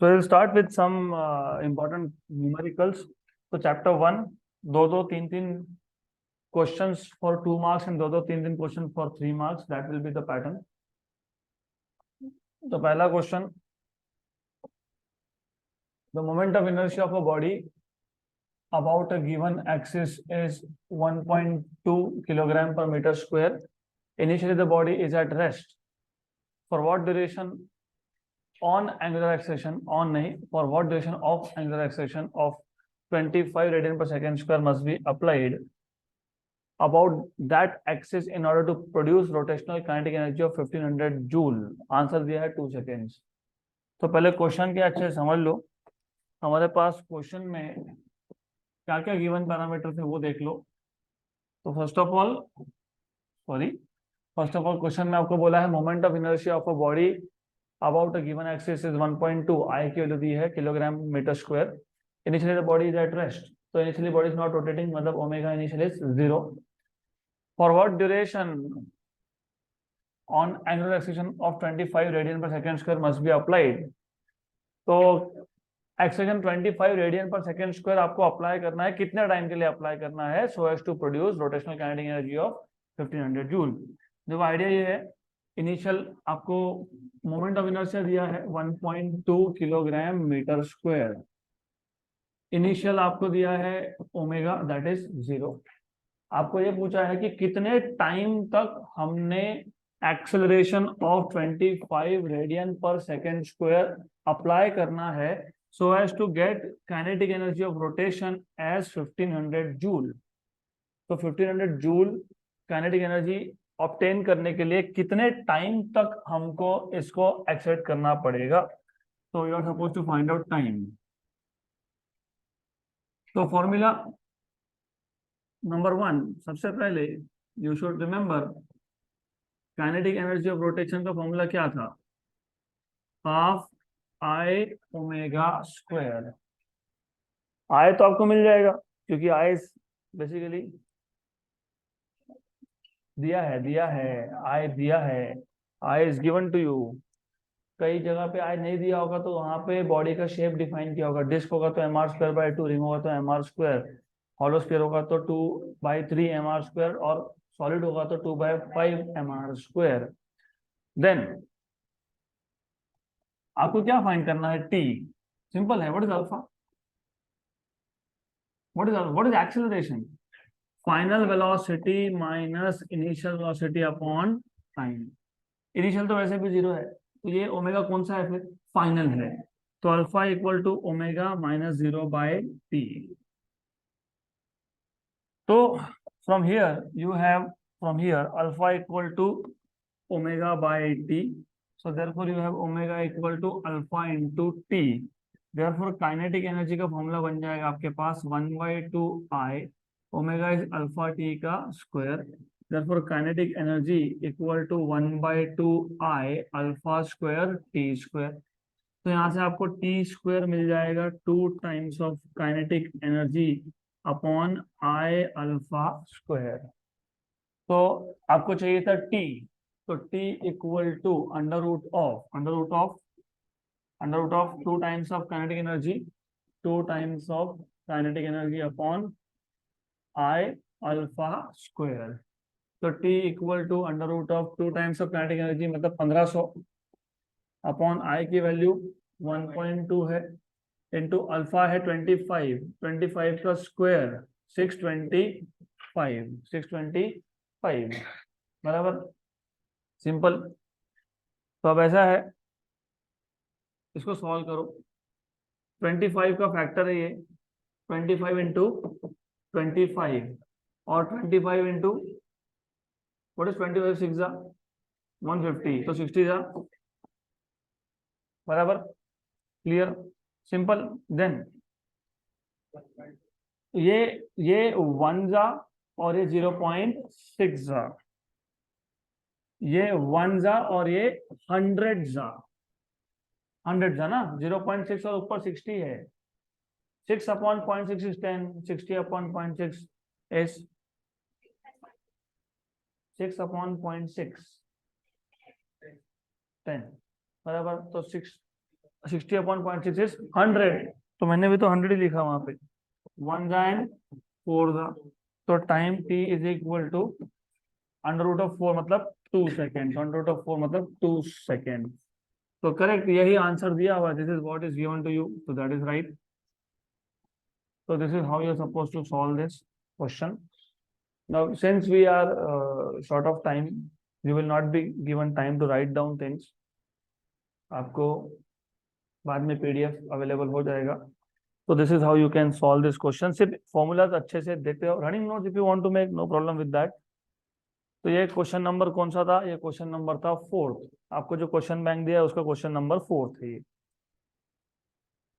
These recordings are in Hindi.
So we'll start with some important numericals. So chapter 1, दो दो तीन तीन questions for 2 marks and दो दो तीन तीन questions for 3 marks. That will be the pattern. तो पहला question, the moment of inertia of a body about a given axis is 1.2 kilogram per meter square. Initially the body is at rest. For what duration on angular acceleration, on nahi, for what duration of angular acceleration of 25 radian per second square must be applied about that axis in order to produce rotational kinetic energy of 1500 joule. Answer दिया है 2 seconds. तो पहले क्वेश्चन के अच्छे से समझ लो. हमारे पास क्वेश्चन में क्या क्या गिवन पैरामीटर थे वो देख लो. तो फर्स्ट ऑफ ऑल क्वेश्चन में आपको बोला है moment of inertia of a body about a given axis is 1.2. I की वैल्यू दी है kilogram metre square. Initially the body is at rest. तो initially body is not rotating, मतलब omega initially is 0. For what duration on angular acceleration of 25 radian per second square must be applied? तो acceleration 25 radian per second square आपको अप्लाई करना है. कितने टाइम के लिए अप्लाई करना है? So as to produce rotational kinetic energy of 1500 joule. देखो आइडिया ये है, इनिशियल आपको मोमेंट ऑफ इनर्शिया दिया है 1.2 किलोग्राम मीटर स्क्वायर. इनिशियल आपको दिया है ओमेगा दैट इज 0. आपको ये पूछा है कि कितने टाइम तक हमने acceleration of 25 radian per second square apply करना है so as to get kinetic energy of rotation as 1500 joule. तो 1500 जूल काइनेटिक एनर्जी ऑब्टेन करने के लिए कितने टाइम तक हमको इसको एक्सेलरेट करना पड़ेगा. तो you are suppose to find out time. तो फॉर्मूला नंबर 1, सबसे पहले you should remember kinetic energy of rotation का फॉर्मूला क्या था? Half I omega square. I तो आपको मिल जाएगा क्योंकि आई बेसिकली दिया है I is given to you. कई जगह पे आई नहीं दिया होगा तो वहां पे बॉडी का शेप डिफाइन किया होगा. डिस्क होगा तो M R square by 2, ring होगा तो M R square, hollow sphere होगा तो 2/3 एम आर स्क्वायर और सॉलिड होगा तो 2/5 एम आर स्क्वायर. देन आपको क्या फाइंड करना है? टी. सिंपल है. What is alpha? What is acceleration? Final velocity minus initial velocity upon time. Initial तो वैसे भी 0 है, तो ये ओमेगा कौन सा है? फिर फाइनल है. तो alpha equal to omega minus 0/t. तो from here alpha equal to omega by t. So therefore you have omega equal to alpha into t. Therefore kinetic energy का फॉर्मूला बन जाएगा आपके पास 1/2 i. Omega is alpha t का square. Therefore kinetic energy equal to 1/2 i alpha square t स्क्वायर. तो यहाँ से आपको t स्क्वायर मिल जाएगा 2 times of kinetic energy upon I alpha square. तो आपको चाहिए था t. तो t equal to under root of 2 times of kinetic energy upon I alpha square. तो t equal to under root of 2 times of kinetic energy मतलब 1500 अपॉन आई की वैल्यू 1.2 है इंटू अल्फा है 25 का स्क्वायर 625 बराबर. सिंपल. तो अब ऐसा है, इसको सॉल्व करो. 25 का फैक्टर है ये 25 इंटू 25 और 25 इंटू व्हाट इज 25 6 जा 150 तो 60 जा बराबर. क्लियर? सिंपल. देन ये 1 जा और ये 0.6 जा, ये 1 जा और ये 100 जा ना. 0.6 और ऊपर 60 है. 6 upon 0.6 is 10. 60 upon 0.6 is 6 upon 0.6 10 बराबर. तो 6 60 अपॉन 0.6 इज 100, तो मैंने भी तो 100 ही लिखा वहां पे, 1 and 4 दा, तो time t is equal to under root of 4 मतलब 2 सेकेंड, अंडर रूट ऑफ 4 मतलब 2 सेकेंड। तो करेक्ट, यही आंसर दिया हुआ, this is what is given to you, so that is right. So this is how you are supposed to solve this question. Now since we are short of time, you will not be given time to write down things. आपको बाद में पीडीएफ अवेलेबल हो जाएगा। So this is how you can solve this question. सिर्फ फॉर्मूलाज अच्छे से देखते हो, running notes if you want to make, no problem with that. तो ये क्वेश्चन नंबर कौन सा था? ये क्वेश्चन नंबर था 4th। आपको जो क्वेश्चन बैंक दिया है उसका क्वेश्चन नंबर 4th है ये।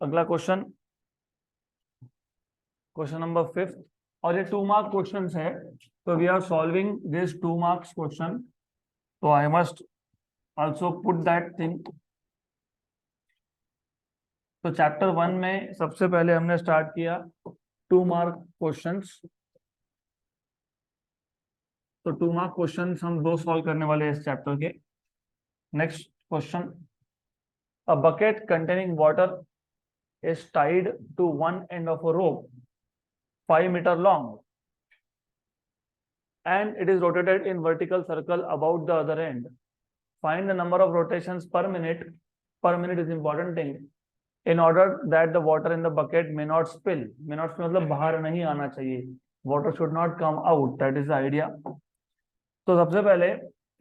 अगला क्वेश्चन, क्वेश्चन नंबर 5th, और ये 2 मार्क क्वेश्चन है, तो we are solving this 2 marks question, तो I must also put that thing. तो चैप्टर 1 में सबसे पहले हमने स्टार्ट किया 2 मार्क क्वेश्चंस, तो 2 मार्क क्वेश्चंस हम 2 सॉल्व करने वाले हैं इस चैप्टर के। Next question, a bucket containing water is tied to one end of a rope 5 meter long and it is rotated in vertical circle about the other end. Find the number of rotations per minute. Per minute is important thing, in order that the water in the bucket may not spill. May not spill मतलब बाहर नहीं आना चाहिए, water should not come out, that is the idea. तो सबसे पहले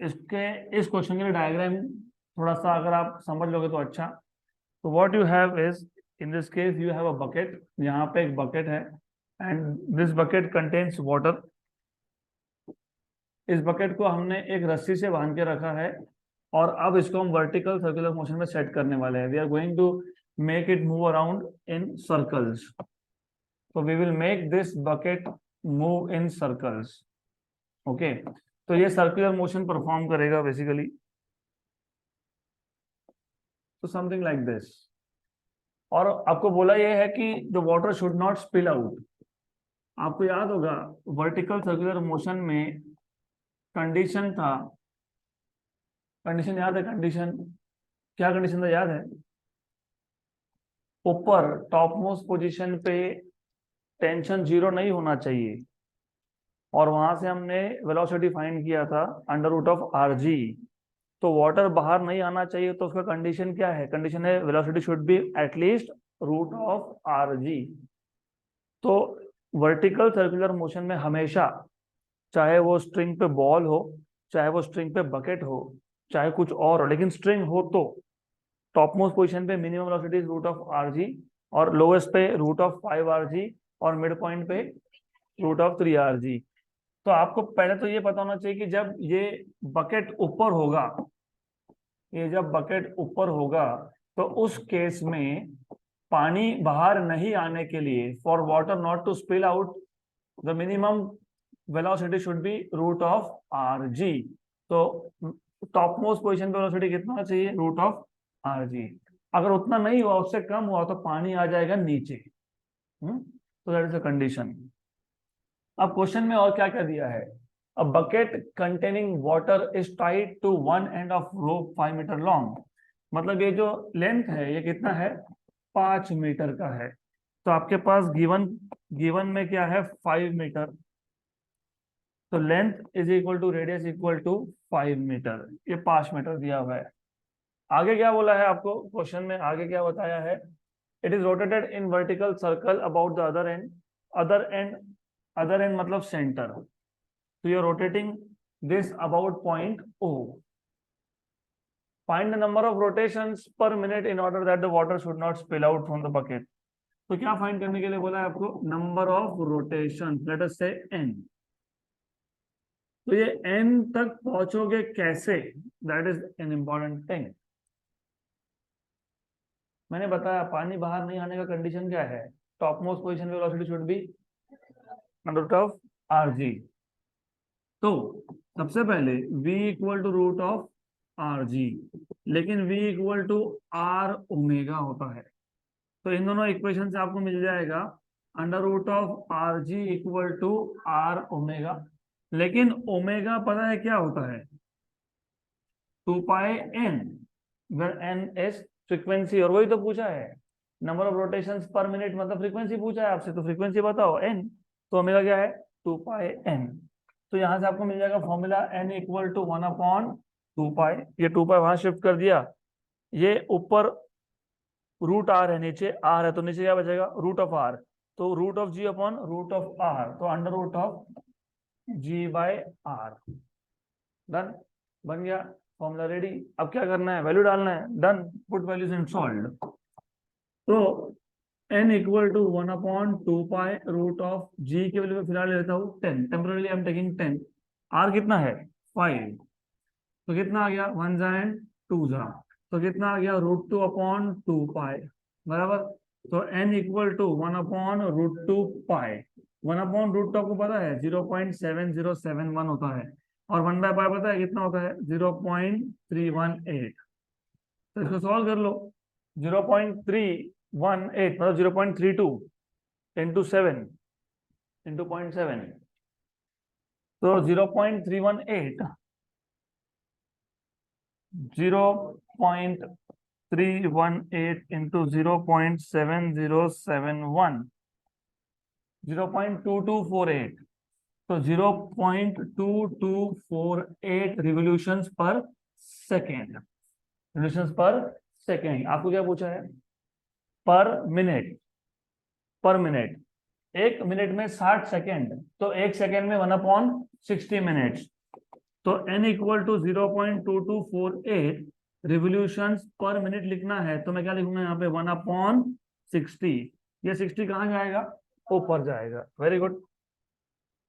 इस क्वेश्चन के लिए डायग्राम थोड़ा सा अगर आप समझ लोगे तो अच्छा। तो what you have is, in this case you have a bucket, यहाँ पे एक बकेट है and this bucket contains water. इस बकेट को हमने एक रस्सी से बांध के रखा है और अब इसको हम वर्टिकल सर्कुलर मोशन में सेट करने वाले हैं। We are going to make it move around in circles, तो we will make this bucket move in circles. Okay, तो ये सर्कुलर मोशन परफॉर्म करेगा बेसिकली, तो समथिंग लाइक दिस। और आपको बोला यह है कि the water should not spill out. आपको याद होगा वर्टिकल सर्कुलर मोशन में कंडीशन था, कंडीशन याद है? कंडीशन क्या कंडीशन था याद है? ऊपर टॉप मोस्ट पोजीशन पे टेंशन 0 नहीं होना चाहिए, और वहां से हमने वेलोसिटी फाइंड किया था अंडर रूट ऑफ आरजी। तो वाटर बाहर नहीं आना चाहिए, तो उसका कंडीशन क्या है? कंडीशन है velocity should be at least root of RG. तो वर्टिकल सर्कुलर मोशन में हमेशा, चाहे वो स्ट्रिंग पे बॉल हो, चाहे वो स्ट्रिंग पे बकेट हो, चाहे कुछ और हो, लेकिन स्ट्रिंग हो तो टॉप मोस्ट पोजीशन पे minimum velocity is root of RG, और लोएस्ट पे रूट ऑफ 5 आरजी, और मिड पॉइंट पे रूट ऑफ 3 आरजी। तो आपको पहले तो ये पता होना चाहिए कि जब ये बकेट ऊपर होगा, ये जब बकेट ऊपर होगा, तो उस केस में पानी बाहर नहीं आने के लिए, for water not to spill out, the minimum velocity should be root of R जी। तो टॉप मोस्ट पोजिशन पे वेलोसिटी कितना चाहिए? Root of R G. अगर उतना नहीं हुआ, उससे कम हुआ, तो पानी आ जाएगा नीचे। तो दैट इज द कंडीशन। अब क्वेश्चन में और क्या क्या दिया है? A bucket containing water is tied to one end of rope 5 meter long. मतलब ये जो लेंथ है ये कितना है? 5 मीटर का है। तो आपके पास गिवन में क्या है? 5 मीटर। तो length is equal to radius equal to 5 metre, ये 5 मीटर दिया हुआ है। आगे क्या बोला है आपको क्वेश्चन में? आगे क्या बताया है? It is rotated in vertical circle about the other and. Other and मतलब centre. So you are rotating this about point O. Find the number of rotations per minute in order that the water should not spill out from the bucket. तो क्या फाइंड करने के लिए बोला है आपको? Number of rotation, let us से n। तो ये n तक पहुंचोगे कैसे? That is an important thing. मैंने बताया पानी बाहर नहीं आने का कंडीशन क्या है? टॉप मोस्ट पोजीशन पे velocity should be under root of RG. तो सबसे पहले v equal to root of R G, लेकिन v equal to R omega होता है। तो इन दोनों इक्वेशन से आपको मिल जाएगा under root of R G equal to R omega. लेकिन ओमेगा पता है क्या होता है? 2 pi n, where n is frequency, और वही तो पूछा है, number of rotations per minute मतलब फ्रीक्वेंसी पूछा है आपसे, तो फ्रीक्वेंसी बताओ n, तो ओमेगा क्या है 2πn। तो यहाँ से आपको मिल जाएगा फॉर्मूला n इक्वल टू 1/2π, ये 2π वहां शिफ्ट कर दिया, ये ऊपर रूट आर है, नीचे आर है, तो नीचे क्या बचेगा रूट ऑफ आर, तो root of g upon root of R, तो under root of g by R. Done, बन गया फॉर्मूला रेडी। अब क्या करना है, वैल्यू डालना है, done, put values in solve. तो n equal to 1/2π root of g की वैल्यू में फिलहाल ले लेता हूँ 10, temporary I am taking 10, r कितना है 5, तो कितना आ गया 1 जा एंड 2 जा, तो कितना आ गया √2/2π बराबर। तो n इक्वल टू 1/√2π, 1/√2 आपको पता है 0.7071 होता है, और 1/π पता है कितना होता है 0.318, तो इसको सॉल्व कर लो। 0.318 मतलब 0.32 इंटू 7 इंटू 0.7, तो 0.318 into 0.7071 0.2248, तो 0.2248 रिवोल्यूशंस पर सेकेंड, रिवोल्यूशंस पर सेकेंड। आपको क्या पूछा है पर मिनट, पर मिनट, एक मिनट में 60 सेकेंड, तो एक सेकेंड में 1/60 मिनट्स, तो n equal to 0.2248 revolutions per minute लिखना है, तो मैं क्या लिखूंगा यहाँ पे 1/60, ये 60 कहाँ जाएगा ऊपर जाएगा, वेरी गुड,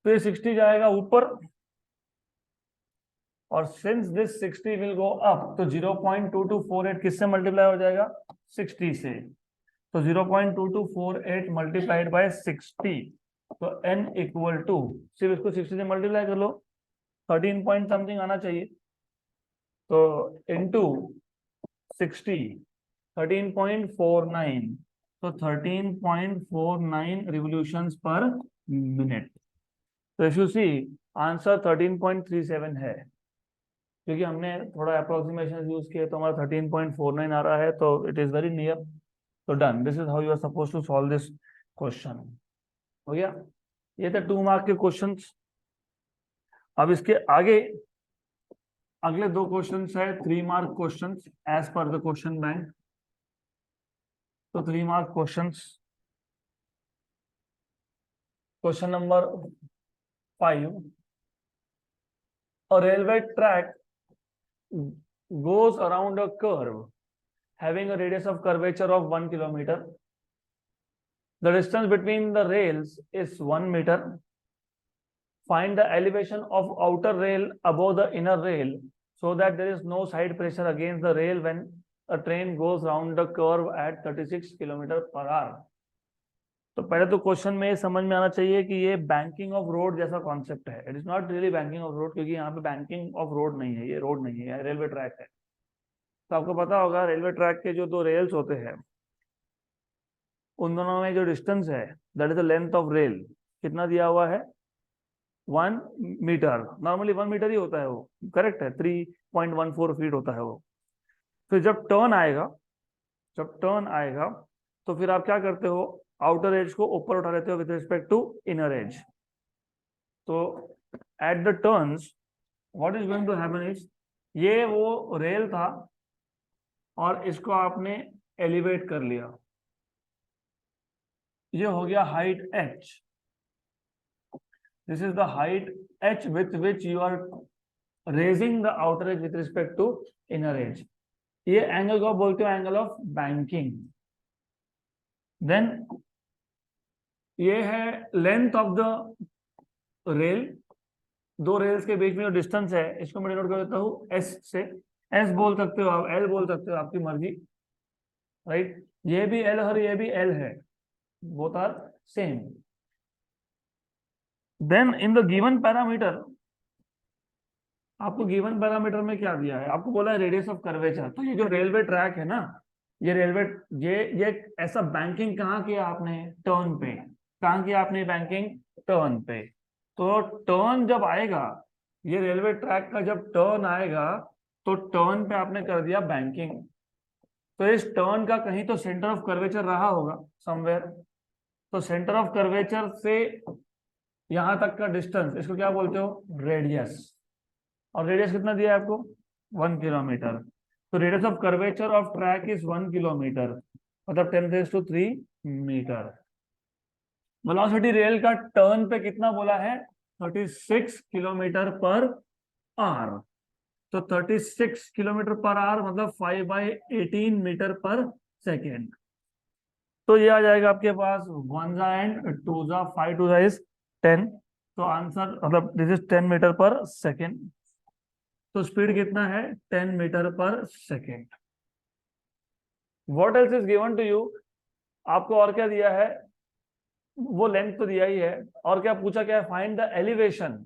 तो ये 60 जाएगा ऊपर, और since this 60 will go up, तो 0.2248 किससे मल्टीप्लाई हो जाएगा 60 से, तो 0.2248 मल्टीप्लाइड बाय 60, तो n इक्वल टू, सिर्फ इसको 60 से मल्टीप्लाई कर लो, 13 पॉइंट समथिंग आना चाहिए, तो इनटू 60 13.49, तो 13.49 रिवोल्यूशंस पर मिनट। तो इफ यू सी आंसर 13.37 है, क्योंकि हमने थोड़ा अप्रोक्सीमेशन यूज किया, तो हमारा 13.49 आ रहा है, तो इट इज वेरी नियर। तो done, this is how you are suppose to solve this question. हो गया, ये थे 2 मार्क के क्वेश्चंस। अब इसके आगे अगले 2 क्वेश्चन है 3 mark question as per the question bank. तो 3 mark question, question number 5, a railway track goes around a curve having a radius of curvature of 1 kilometer. The distance between the rails is 1 meter. Find the elevation of outer rail above the inner rail so that there is no side pressure against the rail when a train goes round the curve at 36 km/h. तो पहले तो क्वेश्चन में ये समझ में आना चाहिए कि ये बैंकिंग ऑफ रोड जैसा कॉन्सेप्ट है, it is not really banking of road, क्योंकि यहाँ पे बैंकिंग ऑफ रोड नहीं है, ये रोड नहीं है, रेलवे ट्रैक है। तो आपको पता होगा रेलवे ट्रैक के जो 2 रेल्स होते हैं, उन दोनों में जो डिस्टेंस है that is the length of rail, कितना दिया हुआ है 1 मीटर, नॉर्मली 1 मीटर ही होता है वो, करेक्ट है, 3.14 फीट होता है वो। फिर जब टर्न आएगा, जब टर्न आएगा तो फिर आप क्या करते हो, आउटर एज को ऊपर उठा लेते हो with respect to inner edge. तो at the turns what is going to happen is, ये वो रेल था और इसको आपने एलिवेट कर लिया, ये हो गया height h, this is the height h with which you are raising the outer edge with respect to inner edge. ये एंगल को बोलते हो एंगल ऑफ बैंकिंग। देन ये है length of the rail, 2 rails के बीच में जो डिस्टेंस है इसको मैं डिनोट कर देता हूँ s से, s बोल सकते हो आप, l बोल सकते हो, आपकी मर्जी, राइट। ये भी l और ये भी l है, both are same. Then in the given parameter, आपको गिवन पैरामीटर में क्या दिया है, आपको बोला है रेडियस ऑफ कर्वेचर। तो ये जो रेलवे ट्रैक है ना, ये रेलवे, ये ऐसा बैंकिंग कहाँ किया आपने, टर्न पे, कहाँ किया आपने बैंकिंग, टर्न पे। तो टर्न जब आएगा, ये रेलवे ट्रैक का जब टर्न आएगा, तो टर्न पे आपने कर दिया बैंकिंग, तो इस टर्न का कहीं तो सेंटर ऑफ कर्वेचर रहा होगा समवेयर। तो सेंटर ऑफ कर्वेचर से यहां तक का डिस्टेंस, इसको क्या बोलते हो, रेडियस। और रेडियस कितना दिया है आपको, 1 किलोमीटर। तो radius of curvature of track is 1 kilometre, मतलब 10⁻³ मीटर। वेलोसिटी रेल का टर्न पे कितना बोला है, 36 किलोमीटर पर आवर। तो 36 किलोमीटर पर आवर मतलब 5/18 मीटर पर सेकेंड। तो ये आ जाएगा आपके पास 1 एंड 2 5 2 इज 10। तो आंसर मतलब this is 10 metre per second. तो स्पीड कितना है, 10 metre per second. What else is given to you, आपको और क्या दिया है, वो लेंथ तो दिया ही है, और क्या पूछा, क्या है, find the elevation.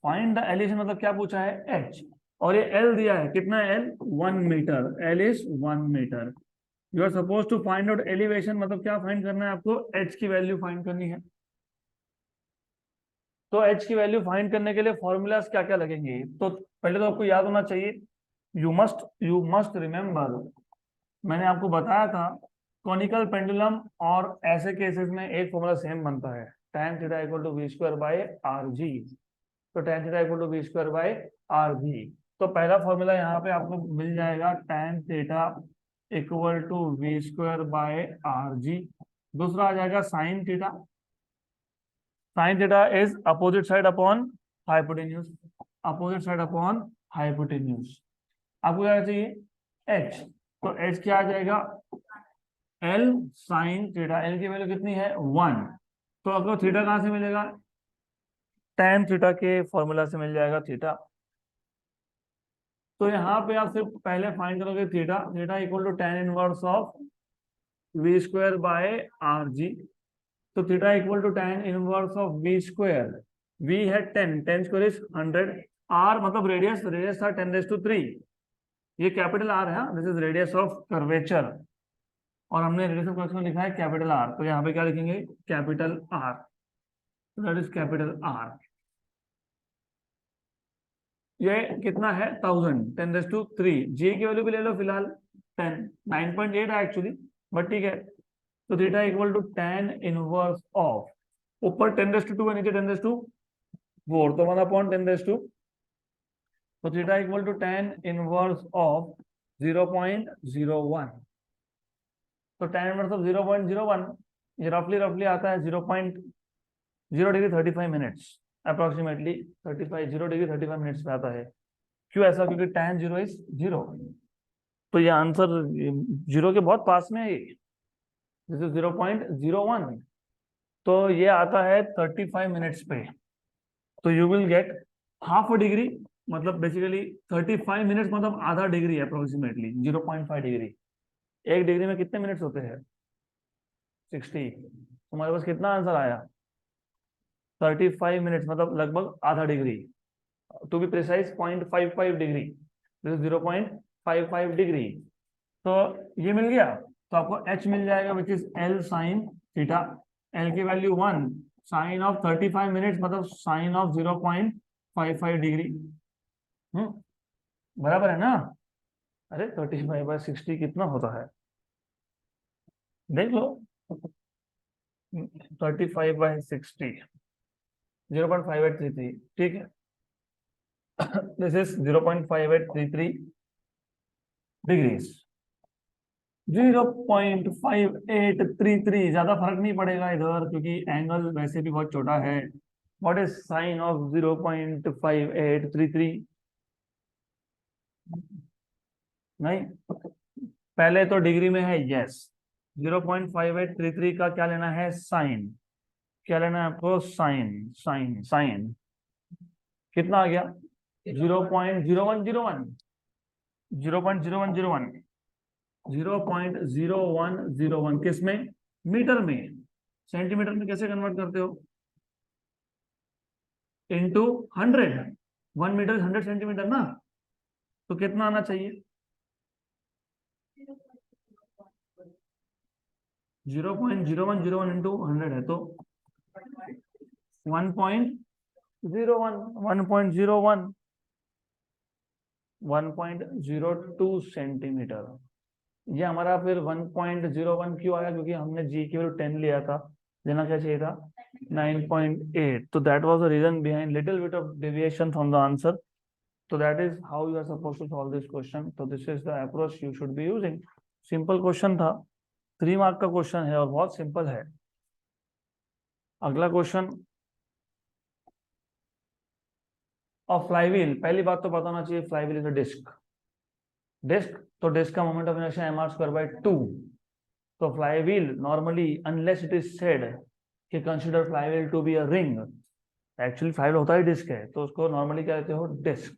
Find the elevation मतलब क्या पूछा है, एच। और ये एल दिया है, कितना है L, 1 metre, L is 1 metre. You are suppose to find out elevation, मतलब क्या फाइंड करना है आपको, एच की वैल्यू फाइंड करनी है। तो एच की वैल्यू फाइंड करने के लिए फॉर्मूलाज क्या क्या लगेंगे, तो पहले तो आपको याद होना चाहिए, यू मस्ट रिमेंबर, मैंने आपको बताया था कॉनिकल पेंडुलम और ऐसे केसेस में एक फॉर्मूला सेम बनता है, tan theta equal to V square by R जी। तो tan theta equal to V square by R जी। तो पहला फॉर्मूला यहाँ पे आपको मिल जाएगा, tan theta equal to V square by R G. दूसरा आ जाएगा sine theta, sine theta is opposite side upon hypotenuse, opposite side upon hypotenuse. आपको क्या चाहिए, एच। तो एच क्या आ जाएगा, एल साइन थीटा, एल की वैल्यू कितनी है, 1। तो आपको थीटा कहां से मिलेगा, tan थीटा के फॉर्मूला से मिल जाएगा थीटा। तो यहाँ पे आप सिर्फ पहले फाइंड करोगे theta, theta equal to tan inverse of v square by R जी। तो theta equal to tan inverse of v square, v है 10, 10 स्क्वायर इज 100, आर मतलब रेडियस, रेडियस था 10⁻3, ये कैपिटल आर है, this is radius of curvature, और हमने रेडियस ऑफ कर्वेचर में लिखा है कैपिटल आर। तो यहाँ पे क्या लिखेंगे, capital R, that is capital R. ये कितना है, 1000, 10⁻3। जी की वैल्यू भी ले लो फिलहाल, 10, 9.8 है एक्चुअली, बट ठीक है। तो theta equal to tan inverse of, ऊपर 10⁻2 है, नीचे 10⁻4, तो 1/10⁻2। तो theta equal to tan inverse of 0.01। तो tan इनवर्स ऑफ 0.01, ये रफली रफली आता है 0.0 degree 35 minutes, approximately 35, 0 degree 35 minutes पे आता है। क्यों ऐसा, क्योंकि tan 0 इज 0। तो ये आंसर 0 के बहुत पास में है, दिस इज 0.01। तो ये आता है 35 मिनट्स पे। तो you will get half a degree, मतलब बेसिकली 35 मिनट्स मतलब आधा डिग्री अप्रोक्सीमेटली 0.5 डिग्री। एक डिग्री में कितने मिनट्स होते हैं, 60। तुम्हारे पास कितना आंसर आया, 35 मिनट्स मतलब लगभग आधा degree, to be precise 0.55 degree, this is 0.55 degree. तो ये मिल गया। तो आपको h मिल जाएगा which is l sine theta, l की वैल्यू 1, साइन ऑफ 35 मिनट्स मतलब साइन ऑफ 0.55 डिग्री। बराबर है ना। अरे 35/60 कितना होता है, देख लो, 35/60, 0.5833, ठीक है। दिस इज 0.5833 डिग्रीज, 0.5833, ज्यादा फर्क नहीं पड़ेगा इधर क्योंकि एंगल वैसे भी बहुत छोटा है। व्हाट इज साइन ऑफ 0.5833, नहीं, पहले तो डिग्री में है, यस। 0.5833 का क्या लेना है, साइन, क्या लेना है आपको, साइन, साइन, साइन कितना आ गया, 0.0101, 0.0101, 0.0101 किस में, मीटर में। सेंटीमीटर में कैसे कन्वर्ट करते हो, इंटू 100, 1 मीटर 100 सेंटीमीटर ना। तो कितना आना चाहिए, 0.0101 इंटू 100 है, तो 1.01, 1.01, 1.02 सेंटीमीटर। ये हमारा फिर 1.01 क्यों आया, क्योंकि हमने जी की वैल्यू 10 लिया था, लेना क्या चाहिए था 9.8, तो that was the reason behind little bit of deviation from the answer. So that is how you are supposed to solve this question. So this is the approach you should be using. Simple question था, 3 मार्क का क्वेश्चन है और बहुत सिंपल है. अगला क्वेश्चन, और फ्लाईव्हील, पहली बात तो पता होना चाहिए flywheel is a disc. Disc, तो डिस्क का moment of inertia mr square by 2. तो flywheel normally, unless it is said कि consider flywheel to be a ring, actually flywheel होता ही डिस्क है, तो उसको नॉर्मली क्या कहते हो, disc.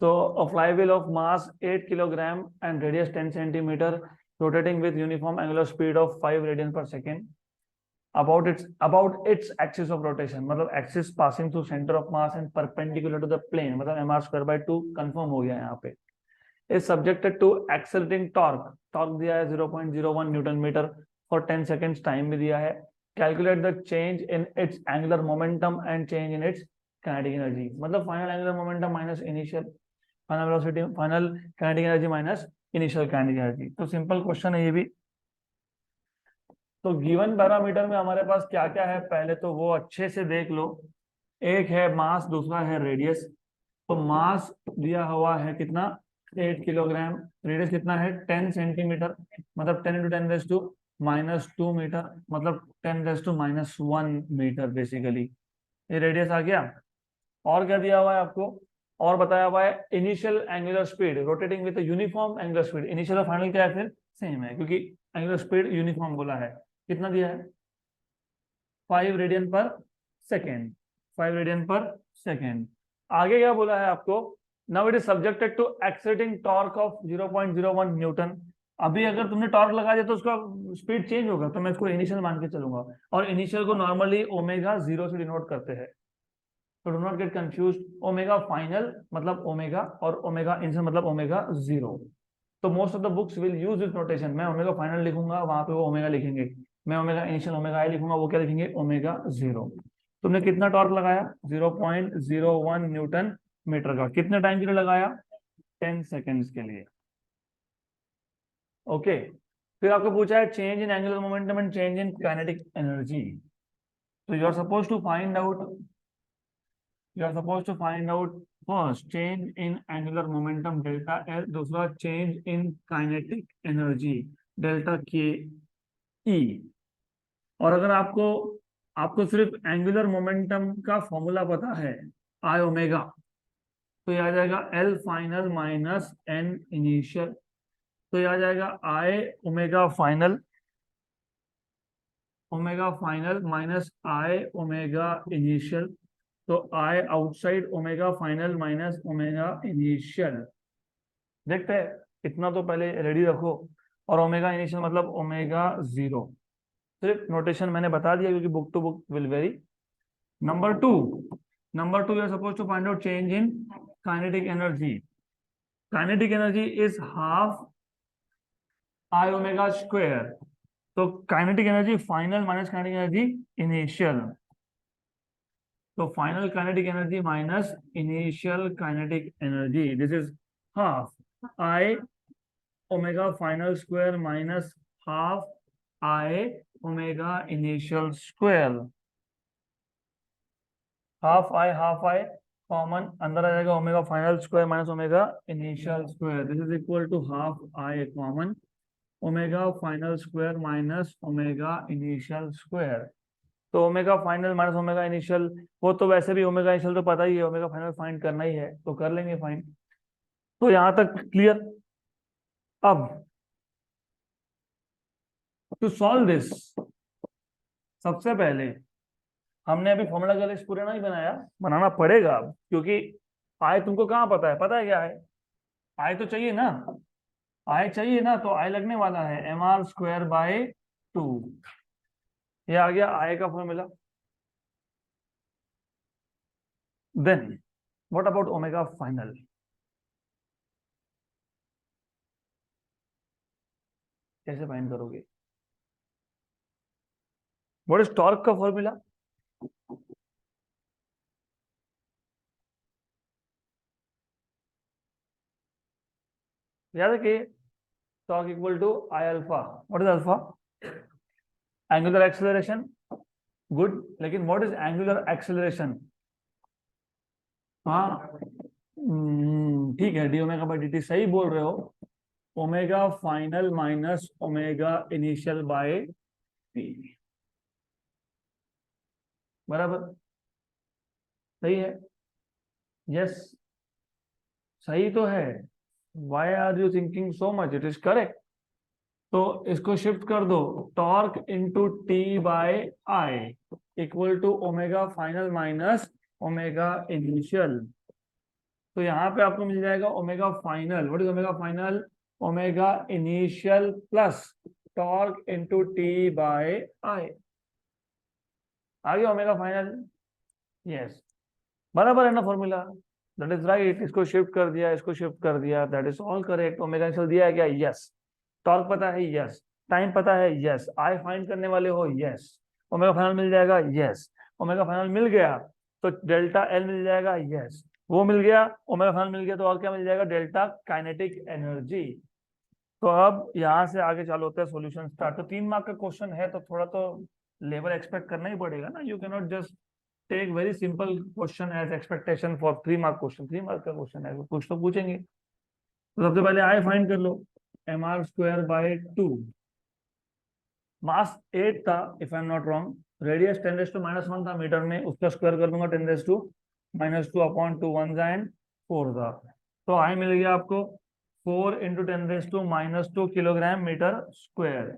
So a flywheel of mass 8 kilogram and radius 10 centimeter rotating with uniform angular speed of 5 radians per second about its axis of rotation, मतलब axis passing through center of mass and perpendicular to the plane, मतलब mr square by 2 कंफर्म हो गया यहाँ पे. is subjected to accelerating torque दिया है 0.01 newton metre for 10 seconds, time भी दिया है. calculate the change in its angular momentum and change in its kinetic energy, मतलब final angular momentum minus initial final velocity, final kinetic energy minus initial kinetic energy. तो सिंपल क्वेश्चन है ये भी. तो गिवन पैरामीटर में हमारे पास क्या क्या है, पहले तो वो अच्छे से देख लो. एक है मास, दूसरा है रेडियस. तो मास दिया हुआ है कितना, 8 किलोग्राम. रेडियस कितना है 10 सेंटीमीटर, मतलब 10 इंटू 10 रेज टू -2 मीटर, मतलब 10 रेज टू -1 मीटर बेसिकली. ये रेडियस आ गया. और क्या दिया हुआ है आपको, और बताया हुआ है initial angular speed rotating with uniform angular speed. Initial और फाइनल क्या है फिर सेम है, क्योंकि एंगुलर स्पीड यूनिफॉर्म बोला है. कितना दिया है 5 radian per second, 5 radian per second. आगे क्या बोला है आपको, now it is subjected to accelerating torque of 0.01 newton. अभी अगर तुमने टॉर्क लगा दिया तो उसका स्पीड चेंज होगा, तो मैं इसको इनिशियल मान के चलूंगा. और इनिशियल को नॉर्मली ओमेगा 0 से डिनोट करते हैं, तो do not get confuse. Omega final मतलब ओमेगा, और ओमेगा इनिशियल मतलब ओमेगा 0. तो most of the books will use this notation. मैं ओमेगा फाइनल लिखूंगा, वहां पे वो ओमेगा लिखेंगे. मैं ओमेगा इनिशियल ओमेगा आई लिखूंगा, वो क्या लिखेंगे ओमेगा 0. तुमने कितना टॉर्क लगाया 0.01 न्यूटन मीटर का. कितने टाइम के लिए लगाया 10 सेकेंड्स के लिए. ओके. फिर आपको पूछा है change in angular momentum and change in kinetic energy. तो you are suppose to find out, you are supposed to find out first change in angular momentum delta L, दूसरा change in kinetic energy delta K E. और अगर आपको आपको सिर्फ एंगुलर मोमेंटम का फॉर्मूला पता है आई ओमेगा, तो ये आ जाएगा L final minus N initial. तो ये आ जाएगा I omega final minus I omega initial. तो I outside omega final minus omega initial. देखते हैं, इतना तो पहले रेडी रखो. और ओमेगा इनिशियल मतलब ओमेगा 0. सिर्फ नोटेशन मैंने बता दिया क्योंकि book to book will vary. Number two you are suppose to find out change in kinetic energy. Kinetic energy is half I omega square. तो kinetic energy final minus kinetic energy initial. तो final kinetic energy minus initial kinetic energy, this is half I omega final square minus half I omega initial square. Half I common अंदर आ जाएगा, omega final square minus omega initial square. This is equal to half I common omega final square minus omega initial square. तो omega final minus omega initial, वो तो वैसे भी ओमेगा इनिशियल तो पता ही है, ओमेगा फाइनल फाइंड करना ही है, तो कर लेंगे फाइंड. तो यहां तक क्लियर. अब टू सॉल्व दिस, सबसे पहले हमने अभी फॉर्मूला का लिस्ट पूरा नहीं बनाया, बनाना पड़ेगा अब, क्योंकि आय तुमको कहाँ पता है क्या है, आय तो चाहिए ना, आय चाहिए ना. तो आय लगने वाला है mr स्क्वायर बाय 2. ये आ गया आय का formula. Then what about omega final. कैसे फाइंड करोगे, व्हाट इज टॉर्क का फॉर्मूला. याद है कि torque equal to I alpha. What is alpha? Angular acceleration. Good, लेकिन व्हाट इज एंगुलर एक्सेलरेशन? हाँ, ठीक है, d omega by d t सही बोल रहे हो. Omega final minus omega initial by p. बराबर, सही है. यस, सही तो है. Why are you thinking so much? It is correct. तो इसको शिफ्ट कर दो. Torque into T by I equal to omega final minus omega initial. तो यहाँ पे आपको मिल जाएगा omega final. What is omega final? Omega initial plus torque into T by I. आ गया ओमेगा फाइनल. यस, बराबर है ना फॉर्मूला? That is right. इसको शिफ्ट कर दिया, इसको शिफ्ट कर दिया, that is all correct. Omega initial दिया है क्या? यस. टॉर्क पता है? यस. टाइम पता है? यस. आई फाइंड करने वाले हो? यस. ओमेगा फाइनल मिल जाएगा? यस. ओमेगा फाइनल मिल गया तो डेल्टा एल मिल जाएगा? यस. वो मिल गया, ओमेगा फाइनल मिल गया, तो और क्या मिल जाएगा? Delta kinetic energy. तो अब यहाँ से आगे चालू होता है सॉल्यूशन स्टार्ट. तो 3 मार्क का क्वेश्चन है तो थोड़ा तो लेवल एक्सपेक्ट करना ही पड़ेगा ना. You can not just take very simple question as expectation for 3 mark question. 3 mark का क्वेश्चन है, कुछ तो पूछेंगे. तो सबसे पहले आई फाइंड कर लो. mr square by 2. मास 8 था if I am not wrong. Radius 10⁻⁻1 था मीटर में. उसका स्क्वायर कर दूंगा 10⁻⁻2 अपॉन 2 1 एंड 4 था. तो आई मिल गया आपको 4 into 10⁻⁻2 kilogram metre square.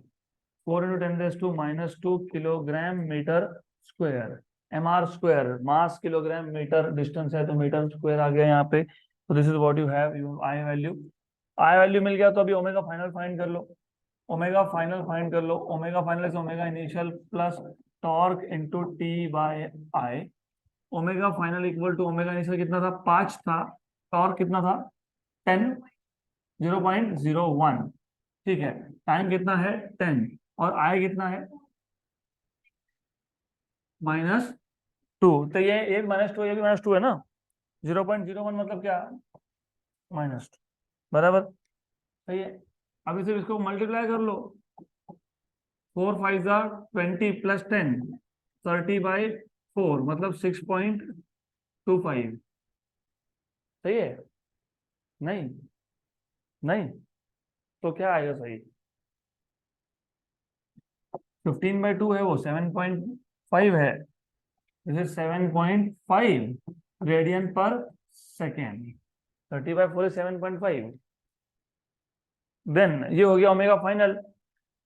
4 into 10⁻⁻2 kilogram metre square. mr square mass kilogram metre distance है तो मीटर स्क्वायर आ गया यहाँ पे. तो this is what you have. You I value. I value मिल गया तो अभी ओमेगा फाइनल फाइंड कर लो. ओमेगा फाइनल फाइंड कर लो. Omega final is omega initial plus torque into T by I. Omega final equal to omega initial कितना था? 5 था. टॉर्क कितना था? 10 0.01. ठीक है. टाइम कितना है? 10. और आई कितना है? -2. तो ये -2, ये भी -2 है ना. 0.01 मतलब क्या? -2. बराबर, सही है. अभी सिर्फ इसको मल्टीप्लाई कर लो. 4 5 20 प्लस 10 30/4 मतलब 6.25. सही है? नहीं, नहीं, तो क्या आएगा सही? 15/2 है वो, 7.5 है. इसे 7.5 radian per second. 30/4 is 7.5. Then ये हो गया ओमेगा फाइनल.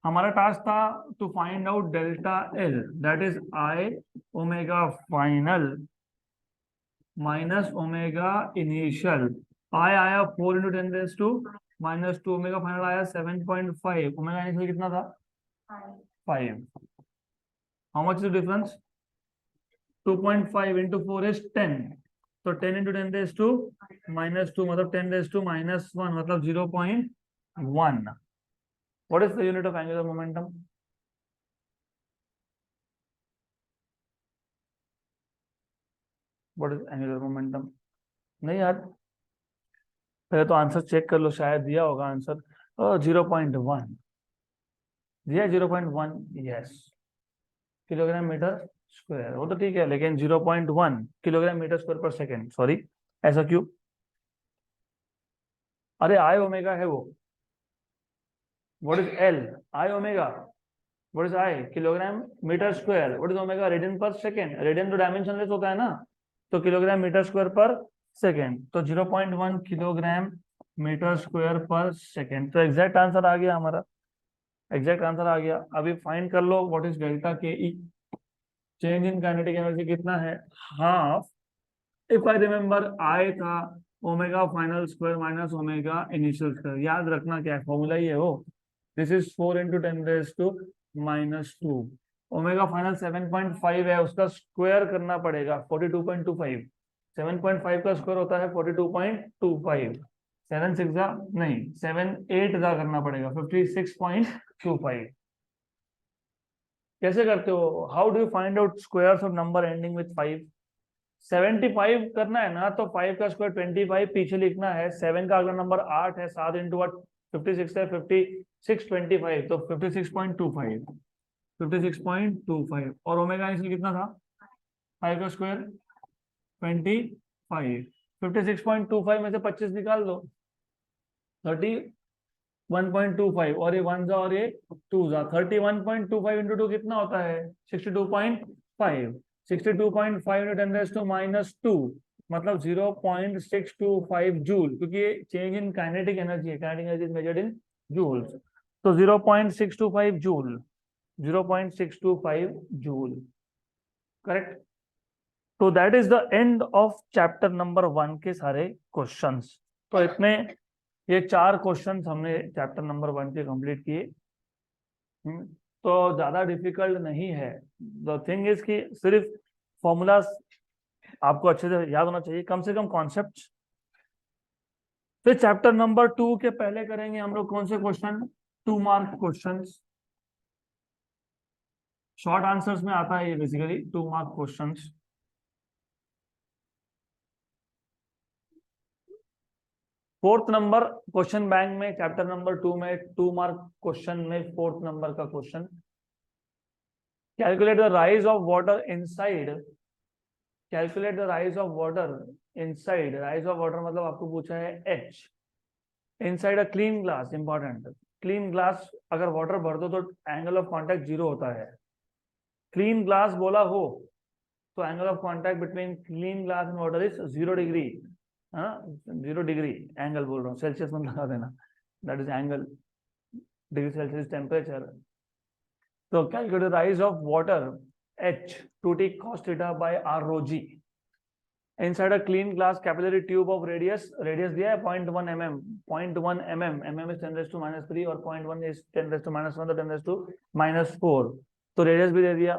हमारा टास्क था to find out delta L. That is I omega final minus omega initial. I आया 4 इंटू 10⁻⁻2. ओमेगा फाइनल आया 7.5. ओमेगा इनिशियल कितना था? 5. How much is difference? 2.5 into 4 is 10. तो 10 इंटू 10⁻⁻2 मतलब 10⁻⁻1 मतलब 0.1. What is the unit of angular momentum? What is angular momentum? नहीं यार, पहले तो आंसर चेक कर लो, शायद दिया होगा आंसर. 0.1 दिया. 0.1. यस. किलोग्राम मीटर स्क्वायर, वो तो ठीक है, लेकिन 0.1 kilogram metre square per second. Sorry, ऐसा क्यों? अरे आई ओमेगा है वो. What is L? I omega. What is I? Kilogram metre square. What is omega? Radian per second. Radian तो डायमेंशनलेस होता है ना, तो kilogram metre square per second. तो 0.1 kilogram metre square per second. तो एग्जैक्ट आंसर आ गया हमारा. एग्जैक्ट आंसर आ गया. अभी फाइंड कर लो what is delta K E. Change in kinetic energy कितना है? Half. If I remember I था omega final square minus omega initial square. याद रखना क्या है, फॉर्मूला ही है वो. This is 4 into 10⁻⁻². Omega final 7.5 है, उसका स्क्वायर करना पड़ेगा 42.25. 7.5 का स्क्वायर होता है 42.25. 7 6 नहीं 7 8 करना पड़ेगा 56.25. कैसे करते हो? How do you find out squares of number ending with 5? 75 करना है ना, तो 5 का स्क्वायर 25 पीछे लिखना है. 7 का अगला नंबर 8 है. 7 इंटू 8 56 है 56.25, तो 56.25, 56.25 और ओमेगा इनिशियल कितना था 5 का स्क्वायर 25, 56.25 में से 25 निकाल दो 31.25 और ये 1 जा और ये 2 जा 31.25 इंटू 2 कितना होता है 62.5, 62.5 इंटू 10 रेज़ टू माइनस 2 मतलब 0.625 जूल, क्योंकि ये चेंज इन काइनेटिक एनर्जी है, kinetic energy is measured in joules, तो 0.625 जूल, 0.625 जूल, करेक्ट। तो that is the end of chapter number 1 के सारे क्वेश्चंस। तो इतने ये 4 क्वेश्चंस हमने चैप्टर नंबर 1 के कंप्लीट किए। तो ज्यादा डिफिकल्ट नहीं है। द थिंग इज कि सिर्फ फॉर्मूलाज आपको अच्छे से याद होना चाहिए, कम से कम कॉन्सेप्ट। फिर चैप्टर नंबर 2 के पहले करेंगे हम लोग कौन से question, 2 mark questions, short answers में आता है ये basically 2 mark questions. Fourth number question bank में चैप्टर नंबर 2 में 2 मार्क क्वेश्चन में 4th नंबर का question, calculate the rise of water inside, calculate the rise of water inside, rise of water मतलब आपको पूछा है H inside a clean glass, important, clean glass अगर वाटर भर दो तो एंगल ऑफ कांटेक्ट 0 होता है, क्लीन ग्लास बोला हो तो angle of contact between clean glass and water is 0 degree, हाँ 0 डिग्री एंगल बोल रहा हूँ, सेल्सियस में लगा देना, that is angle, degree Celsius temperature. तो calculate rise of water h 2t cos theta by r rho g inside a clean glass capillary tube of radius दिया है 0.1 mm, 0.1 mm, mm is 10 raised to minus 3 और 0.1 is 10 raised to minus 1 तो 10 raised to minus 4, तो रेडियस भी दे दिया।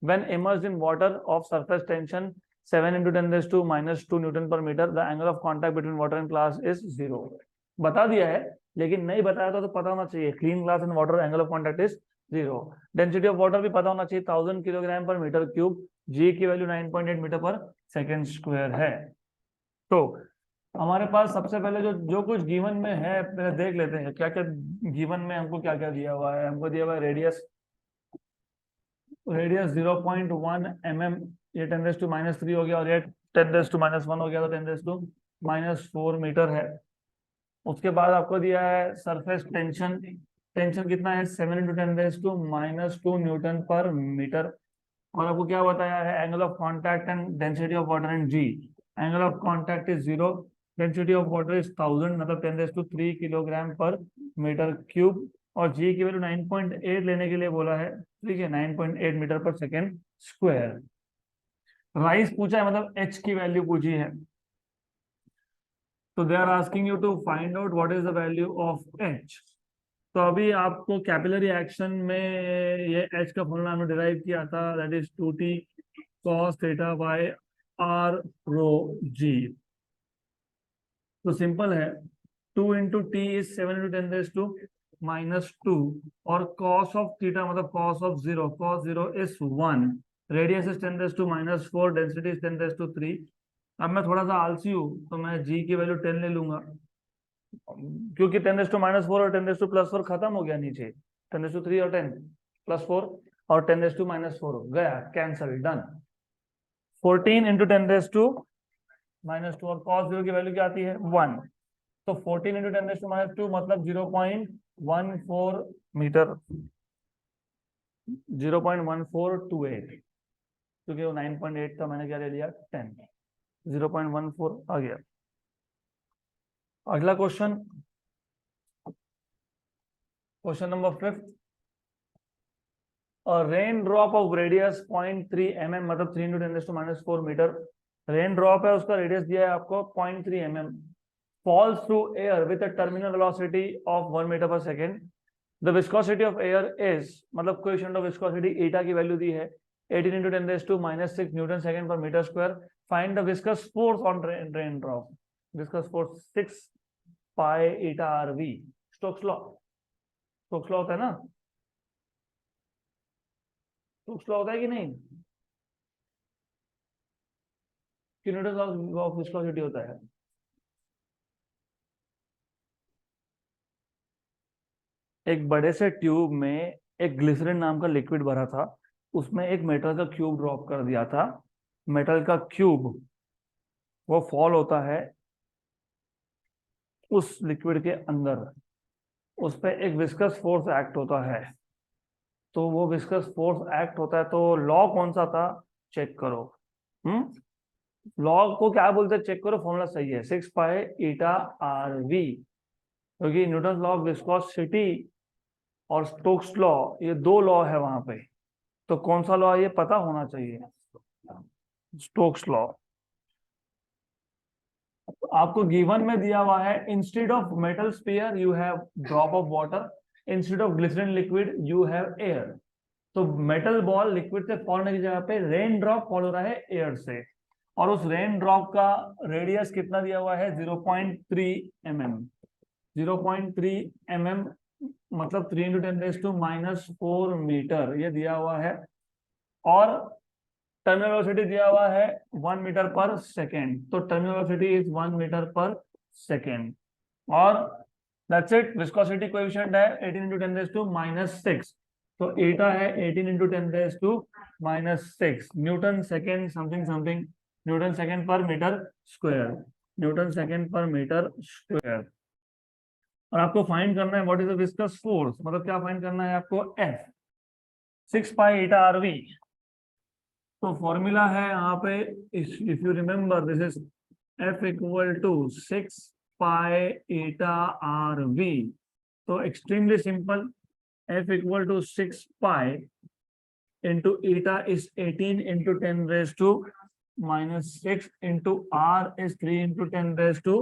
when immersed in water of surface tension 7 into 10 raised to minus 2 Newton per meter, the angle of contact between water and glass is 0, बता दिया है, लेकिन नहीं बताया तो पता होना चाहिए, clean glass and water angle of contact is 0, density of water भी पता होना चाहिए 1000 किलोग्राम पर मीटर क्यूब, जी की value 9.8 metre per second square है। तो हमारे पास सबसे पहले जो कुछ गिवन में है पहले देख लेते हैं, क्या क्या गिवन में हमको क्या क्या दिया हुआ है। हमको दिया हुआ है रेडियस 0.1 mm, ये 10 रेज़ टू माइनस 3 हो गया और ये 10 रेज़ टू माइनस 1 हो गया, तो 10 रेज़ टू माइनस 4 मीटर है। उसके बाद आपको दिया है सरफेस टेंशन, टेंशन कितना है 7 into 10 raise to minus 2 Newton पर मीटर, और आपको क्या बताया है angle of contact and density of water and ji, angle of contact is 0, density of water is 1000 मतलब 10 रेज़ टू 3 किलोग्राम पर मीटर क्यूब, और जी की वैल्यू 9.8 लेने के लिए बोला है, ठीक है 9.8 metre per second square. Rise पूछा है मतलब एच की वैल्यू पूछी है, तो they are asking you to find out what is the value of h. तो अभी आपको कैपिलरी एक्शन में ये एच का फॉर्मूला हमने डिराइव किया था, that is 2t cos theta by r rho g। तो सिंपल है, 2 into t is 7 into 10 raise to minus 2 और cos ऑफ थीटा मतलब cos of 0, cos 0 is 1, radius is 10 raise to minus 4, density is 10 raise to 3। अब मैं थोड़ा सा आलसी हूँ तो मैं g की वैल्यू 10 ले लूंगा, क्योंकि 10 रेज़ टू माइनस 4 और 10 रेज़ टू प्लस 4 खत्म हो गया नीचे, 10 रेज़ टू 3 और 10 प्लस 4 और 10 रेज़ टू माइनस 4 गया, cancel, done. 14 into 10 raise to minus 2 और cos 0 की वैल्यू क्या आती है 1, तो 14 इंटू 10 रेज़ टू माइनस 2 मतलब 0.14 मीटर, 0.1428, क्योंकि वो 9.8 का मैंने क्या ले लिया 10, 0.14 आ गया। अगला question, question number 5, rain drop of radius 0.3 mm मतलब 3 into 10 raise to minus 4 metre, rain drop है उसका रेडियस दिया है आपको 0.3 mm, falls through air with a terminal velocity of 1 meter per second, the viscosity of air is मतलब coefficient of viscosity eta की वैल्यू दी है 18 into 10 raised to minus 6 Newton second per meter square, find the viscous force on rain drop, viscous force 6 pi eta rv, Stokes law, Stokes law होता है ना, स्टोक्स लॉ होता है कि नहीं, कि न्यूटन ऑफ विस्कोसिटी होता है, एक बड़े से ट्यूब में एक ग्लिसरीन नाम का लिक्विड भरा था, उसमें एक मेटल का क्यूब ड्रॉप कर दिया था। मेटल का क्यूब वो फॉल होता है उस लिक्विड के अंदर, उस पर एक विस्कस फोर्स एक्ट होता है। तो वो विस्कस फोर्स एक्ट होता है, तो लॉ कौन सा था चेक करो। लॉ को क्या बोलते हैं चेक करो, फॉर्मूला सही है, 6 पाई ईटा आर वी, क्योंकि न्यूटन लॉ ऑफ विस्कोसिटी और स्टोक्स लॉ, ये दो लॉ है वहां पे। तो कौन सा लॉ ये पता होना चाहिए, स्टोक्स लॉ। आपको गिवन में दिया हुआ है, instead of metal sphere you have drop of water, instead of glycerine liquid you have air. तो मेटल बॉल लिक्विड से फॉल होने की जगह पे रेन ड्रॉप फॉल हो रहा है एयर से, और उस रेन ड्रॉप का रेडियस कितना दिया हुआ है 0.3 mm। 0.3 mm मतलब 3 × 10⁻⁴ मीटर ये दिया हुआ है, और टर्मिनल वेलोसिटी दिया हुआ है 1 मीटर पर सेकेंड। तो terminal velocity is 1 metre per second, और दैट्स इट। विस्कोसिटी कोएफिशिएंट है 18 × 10⁻⁶। तो एटा है 18 × 10⁻⁶। Newton second something something, newton second per metre square, newton second per metre square. और आपको फाइंड करना है what is the viscous force, मतलब क्या फाइंड करना है आपको, F 6 pi eta R v. तो फॉर्मूला है यहाँ पे, if you remember this is F equal to 6 pi eta R v. तो extremely simple, F equal to 6 pi into eta is 18 into 10 raised to -6 into r is 3 into 10 raised to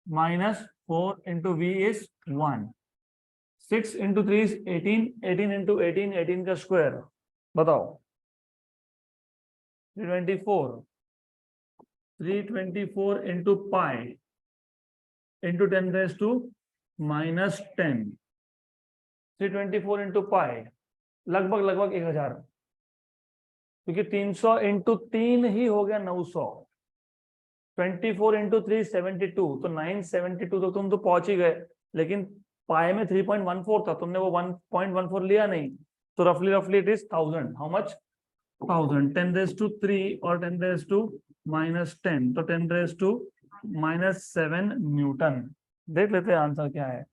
-4 into v is 1। 6 into 3 is 18, 18 into 18, 18 का स्क्वायर बताओ 324, 324 into pi into 10 raised to -10, 324 into pi लगभग 1000, क्योंकि 300 इंटू 3 ही हो गया 900। 24 इंटू 3 72, तो 972 तो तुम तो पहुंच ही गए, लेकिन पाए में 3.14 था, तुमने वो 1.14 लिया नहीं, तो रफली it is 1000। How much 1000, 10 raise to 3 और 10 रेज टू -10, तो 10 रेज टू -7 न्यूटन। देख लेते हैं आंसर क्या है।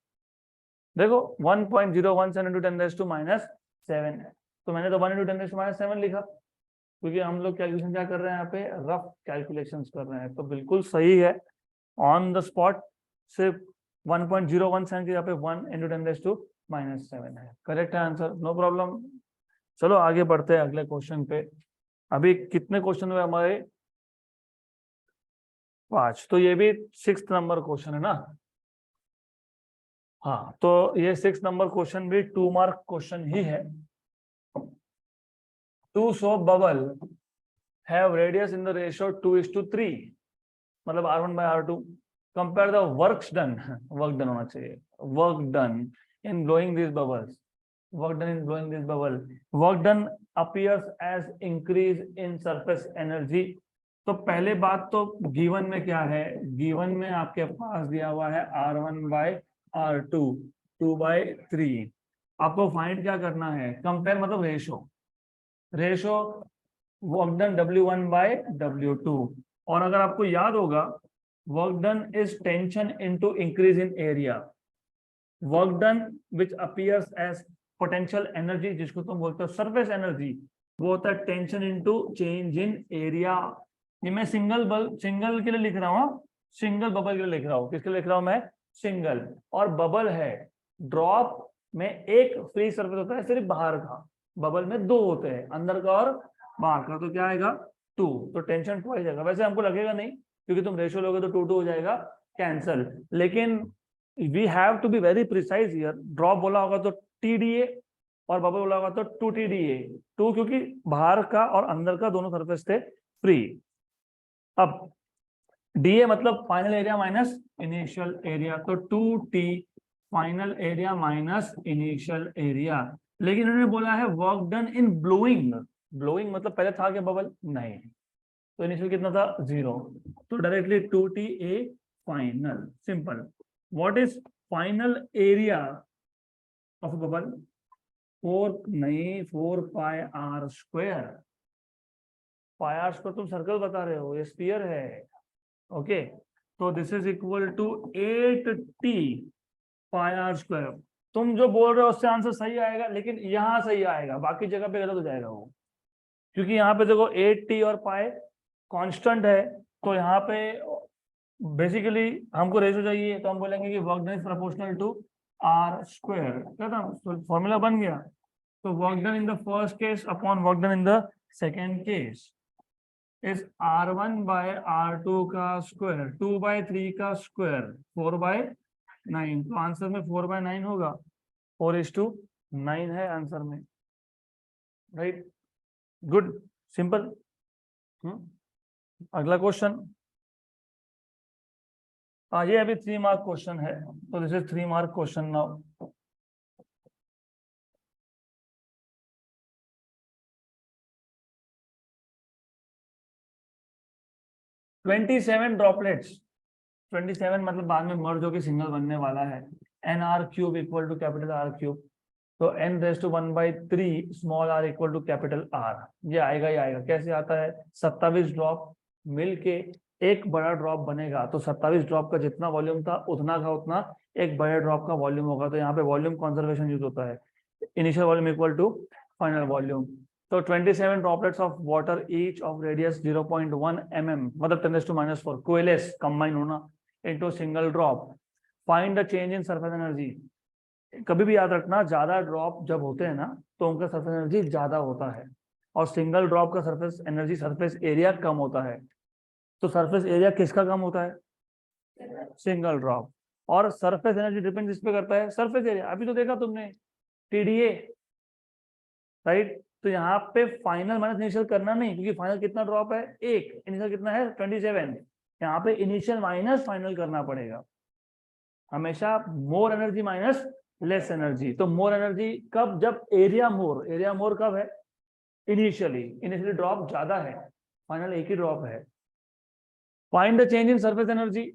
देखो 1.017 इंटू 10 रेज टू -7, तो मैंने तो 1 इंटू 10 रेज टू -7 लिखा, क्योंकि हम लोग कैलकुलेशन क्या कर रहे हैं यहाँ पे, रफ कैलकुलेशंस कर रहे हैं। तो बिल्कुल सही है, ऑन द स्पॉट सिर्फ 1.017 के यहाँ पे 1 इंटू 10 रेज टू -7 है, करेक्ट है आंसर, नो प्रॉब्लम। चलो आगे बढ़ते हैं अगले क्वेश्चन पे। अभी कितने क्वेश्चन हुए हमारे, 5। तो ये भी 6 नंबर क्वेश्चन है ना। हाँ, तो ये 6 नंबर क्वेश्चन भी 2 मार्क क्वेश्चन ही है। Two soap bubble have radius in the ratio 2:3, मतलब R1/R2। Compare the works done, work done होना चाहिए, work done in blowing this bubbles, work done in blowing this bubble, work done appears as increase in surface energy. तो पहले बात तो गिवन में क्या है, गिवन में आपके पास दिया हुआ है R1/R2 2/3। आपको फाइंड क्या करना है, कंपेयर मतलब रेशो वर्क डन W1/W2। और अगर आपको याद होगा, work done is tension into increase in area, work done which appears as potential energy, जिसको तुम बोलते हो सरफेस एनर्जी, वो होता है tension into change in area. ये मैं सिंगल के लिए लिख रहा हूँ, सिंगल बबल के लिए लिख रहा हूँ, किसके लिए लिख रहा हूँ मैं, सिंगल। और बबल है, ड्रॉप में एक फ्री सरफेस होता है सिर्फ बाहर का, बबल में 2 होते हैं, अंदर का और बाहर का, तो क्या आएगा 2, तो टेंशन 2 आ जाएगा। वैसे हमको लगेगा नहीं, क्योंकि तुम रेशियो लोगे तो 2 हो जाएगा कैंसल, लेकिन we have to be very precise here. Drop बोला होगा तो TDA, और बबल बोला होगा तो 2TDA, 2 क्योंकि बाहर का और अंदर का दोनों सरफेस थे फ्री। अब DA मतलब final area minus initial area, तो 2T final area minus initial area. लेकिन उन्होंने बोला है work done in blowing, blowing मतलब पहले था क्या बबल, नहीं, तो इनिशियल कितना था 0, तो directly 2TA final, simple. What is final area of bubble 4 pi r square. Pi r square तुम सर्कल बता रहे हो, ये स्फीयर है। ओके, तो this is equal to 8t pi r square. तुम जो बोल रहे हो उससे आंसर सही आएगा, लेकिन यहाँ सही आएगा, बाकी जगह पे गलत हो जाएगा वो, क्योंकि यहाँ पे देखो 8t और पाई कांस्टेंट है, तो यहाँ पे बेसिकली हमको रेशो चाहिए, तो हम बोलेंगे कि work done is proportional to r square. क्या था फॉर्मूला बन गया। तो work done in the first case upon work done in the second case is R1 by R2 का स्क्वायर 2/3 का स्क्वायर 4/9। तो आंसर में 4/9 होगा, 4:9 है आंसर में, राइट। Good, simple. अगला क्वेश्चन, ये अभी 3 मार्क क्वेश्चन है, तो this is 3 mark question now. Droplets, 27 मतलब बाद में मर्ज होकर सिंगल बनने वाला है। nr³ equal to capital R³, तो n⁻⁴ small r equal to capital R। ये आएगा ही आएगा। कैसे आता है? 27 ड्रॉप मिलके एक बड़ा ड्रॉप बनेगा, तो 27 ड्रॉप का जितना वॉल्यूम था उतना का उतना एक बड़े ड्रॉप का वॉल्यूम होगा। तो यहाँ पे वॉल्यूम कंजर्वेशन यूज होता है, initial volume equal to final volume. तो 27 droplets of water each of radius 0.1 mm, मतलब 10⁻⁴ कोएलेस कंबाइन होना इनटू single drop. Find the change in surface energy. कभी भी याद रखना, ज्यादा ड्रॉप जब होते हैं ना तो उनका सरफेस एनर्जी ज्यादा होता है, और सिंगल ड्रॉप का सरफेस एनर्जी, सरफेस एरिया कम होता है। तो सरफेस एरिया किसका कम होता है? Single drop. और सरफेस एनर्जी डिपेंड इस पे करता है सरफेस एरिया। अभी तो देखा तुमने TdA, राइट। तो यहाँ पे फाइनल माइनस इनिशियल करना नहीं, क्योंकि फाइनल कितना ड्रॉप है? 1, इनिशियल कितना है? 27। यहाँ पे इनिशियल माइनस फाइनल करना पड़ेगा हमेशा, more energy minus less energy. तो मोर एनर्जी कब? जब एरिया मोर। एरिया मोर कब है? इनिशियली ड्रॉप ज्यादा है, फाइनल एक ही ड्रॉप है। Find the change in surface energy.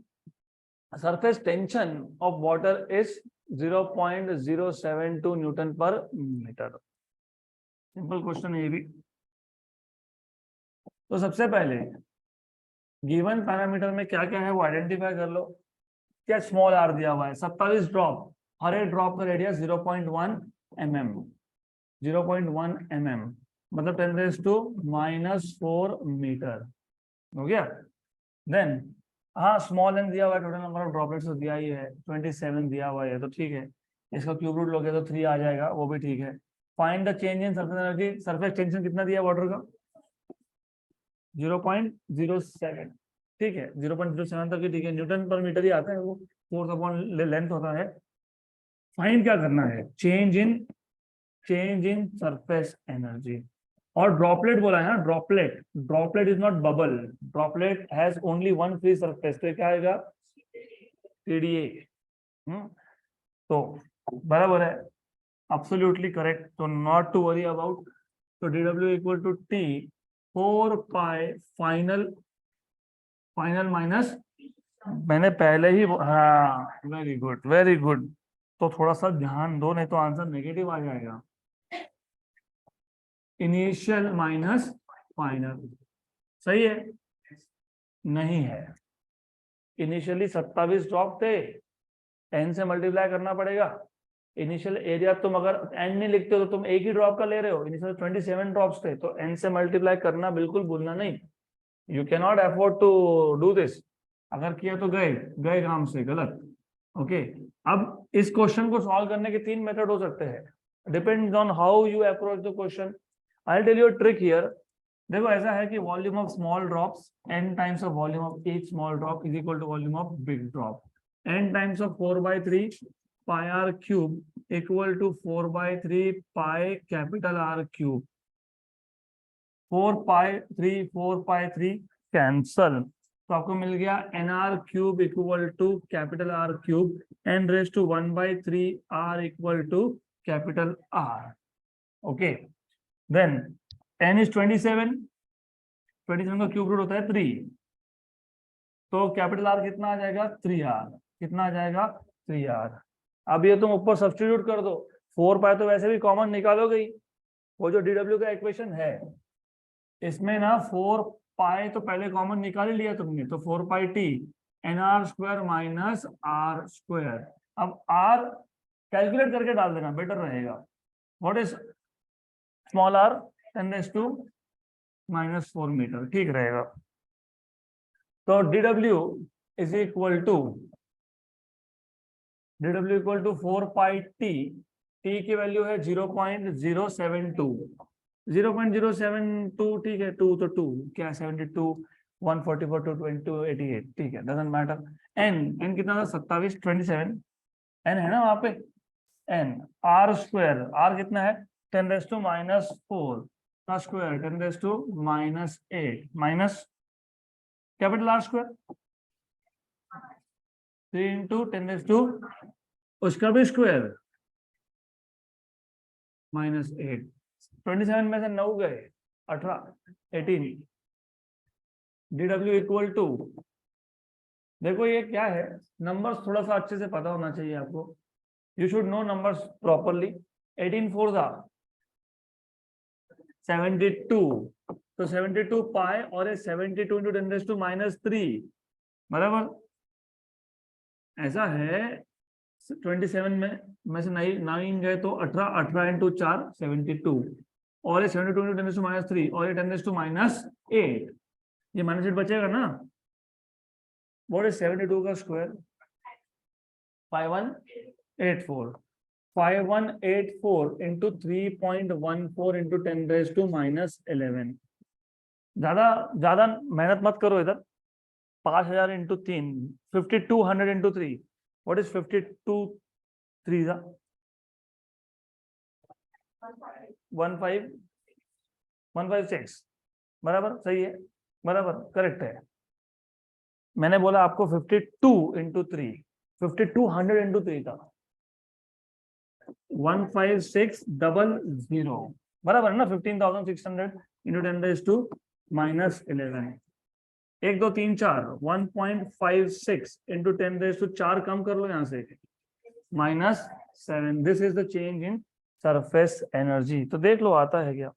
Surface tension of water is 0.072 Newton पर मीटर। सिंपल क्वेश्चन है ये भी। तो सबसे पहले गिवन पैरामीटर में क्या क्या है वो आइडेंटिफाई कर लो। क्या स्मॉल r दिया हुआ है, 27 ड्रॉप, हर एक ड्रॉप का रेडियस 0.1 mm, 0.1 mm मतलब 10⁻⁴ मीटर हो गया। देन हाँ, स्मॉल n दिया हुआ है, टोटल नंबर ऑफ ड्रॉपलेट्स तो दिया ही है 27 दिया हुआ है, तो ठीक है। इसका क्यूब रूट लोगे तो 3 आ जाएगा, वो भी ठीक है। Find the change in surface energy. Surface tension कितना दिया वाटर का? 0.07, ठीक है, 0.07 तक ही ठीक है। न्यूटन पर मीटर ही आता है वो, फोर्स अपॉन लेंथ होता है। फाइंड क्या करना है? Change in surface energy. और ड्रॉपलेट बोला है ना, droplet, droplet is not bubble, droplet has only one free surface, तो क्या आएगा? TdA। तो बराबर है, एब्सोल्युटली करेक्ट, तो नॉट टू वरी अबाउट। तो dW इक्वल टू T 4 पाई फाइनल माइनस, मैंने पहले ही, हाँ वेरी गुड वेरी गुड। तो थोड़ा सा ध्यान दो, नहीं तो आंसर नेगेटिव आ जाएगा। इनिशियल माइनस फाइनल, सही है? नहीं है। इनिशियली 27 ड्रॉप थे, n से मल्टीप्लाई करना पड़ेगा। इनिशियल एरिया तुम अगर n नहीं लिखते हो तो तुम एक ही ड्रॉप का ले रहे हो, इनिशियल 27 ड्रॉप्स थे, तो n से मल्टीप्लाई करना बिल्कुल भूलना नहीं। You can not afford to do this. अगर किया तो गए काम से, गलत। ओके, अब इस क्वेश्चन को सॉल्व करने के 3 मेथड हो सकते हैं, depends on how you approach the question. I tell you trick here. देखो ऐसा है कि volume of small drops n times of volume of each small drop is equal to volume of big drop. n times of 4/3 pi r³ equal to 4/3 pi capital R³। 4/3 cancel, तो आपको मिल गया nr³ equal to capital R³ n⁻⁴ r equal to capital R। Okay, then n is 27 का क्यूब रूट होता है 3, तो कैपिटल R कितना आ जाएगा? 3r। कितना आ जाएगा? 3r। अब ये तुम ऊपर सब्स्टिट्यूट कर दो, 4 पाई तो वैसे भी कॉमन निकालोगे ही, वो जो DW का इक्वेशन है इसमें ना 4 पाई तो पहले कॉमन निकाल ही लिया तुमने, तो 4 pi T NR square minus R square. अब R कैलकुलेट करके डाल देना, बेटर रहेगा। What is small r 10⁻⁻⁴ metre, ठीक रहेगा। तो DW is equal to 4 pi T, T की वैल्यू है 0.072, 0.072, ठीक है, 2 तो 2 क्या 72, 144 टू 2288, ठीक है, डजंट मैटर। एन कितना था 27, 27 एन है ना वहां पे, एन आर स्क्वायर, आर कितना है 10⁻⁻⁴ का square 10⁻⁻8 minus capital R square 3 into 10 उसका भी स्क्वायर -8, 27 में से 9 गए 18, 18। DW इक्वल टू, देखो ये क्या है, नंबर्स थोड़ा सा अच्छे से पता होना चाहिए आपको, you should know numbers properly. 18 4 था 72, तो 72 पाई और 72 इंटू 10⁻⁻3 बराबर, ऐसा है 27 में से 9 गए तो 18, 18 इंटू 4 72, और ये 72 इंटू 10⁻3 और ये 10⁻8, ये -8 बचेगा ना। व्हाट इज 72 का स्क्वायर 5184, 5184 इंटू 3.14 इंटू 10⁻11। ज्यादा मेहनत मत करो इधर, 5000 इंटू 3, 5200 इंटू 3, व्हाट इज 52 3 15156 बराबर, सही है, बराबर करेक्ट है। मैंने बोला आपको 52 इंटू 3, 5200 इंटू 3 था 15600 बराबर है ना, 15600 इंटू 10⁻11, 1 2 3 4, 1.56 इंटू 10⁻4 कम कर लो यहाँ से -7, this is the change in surface energy. तो देख लो आता है क्या,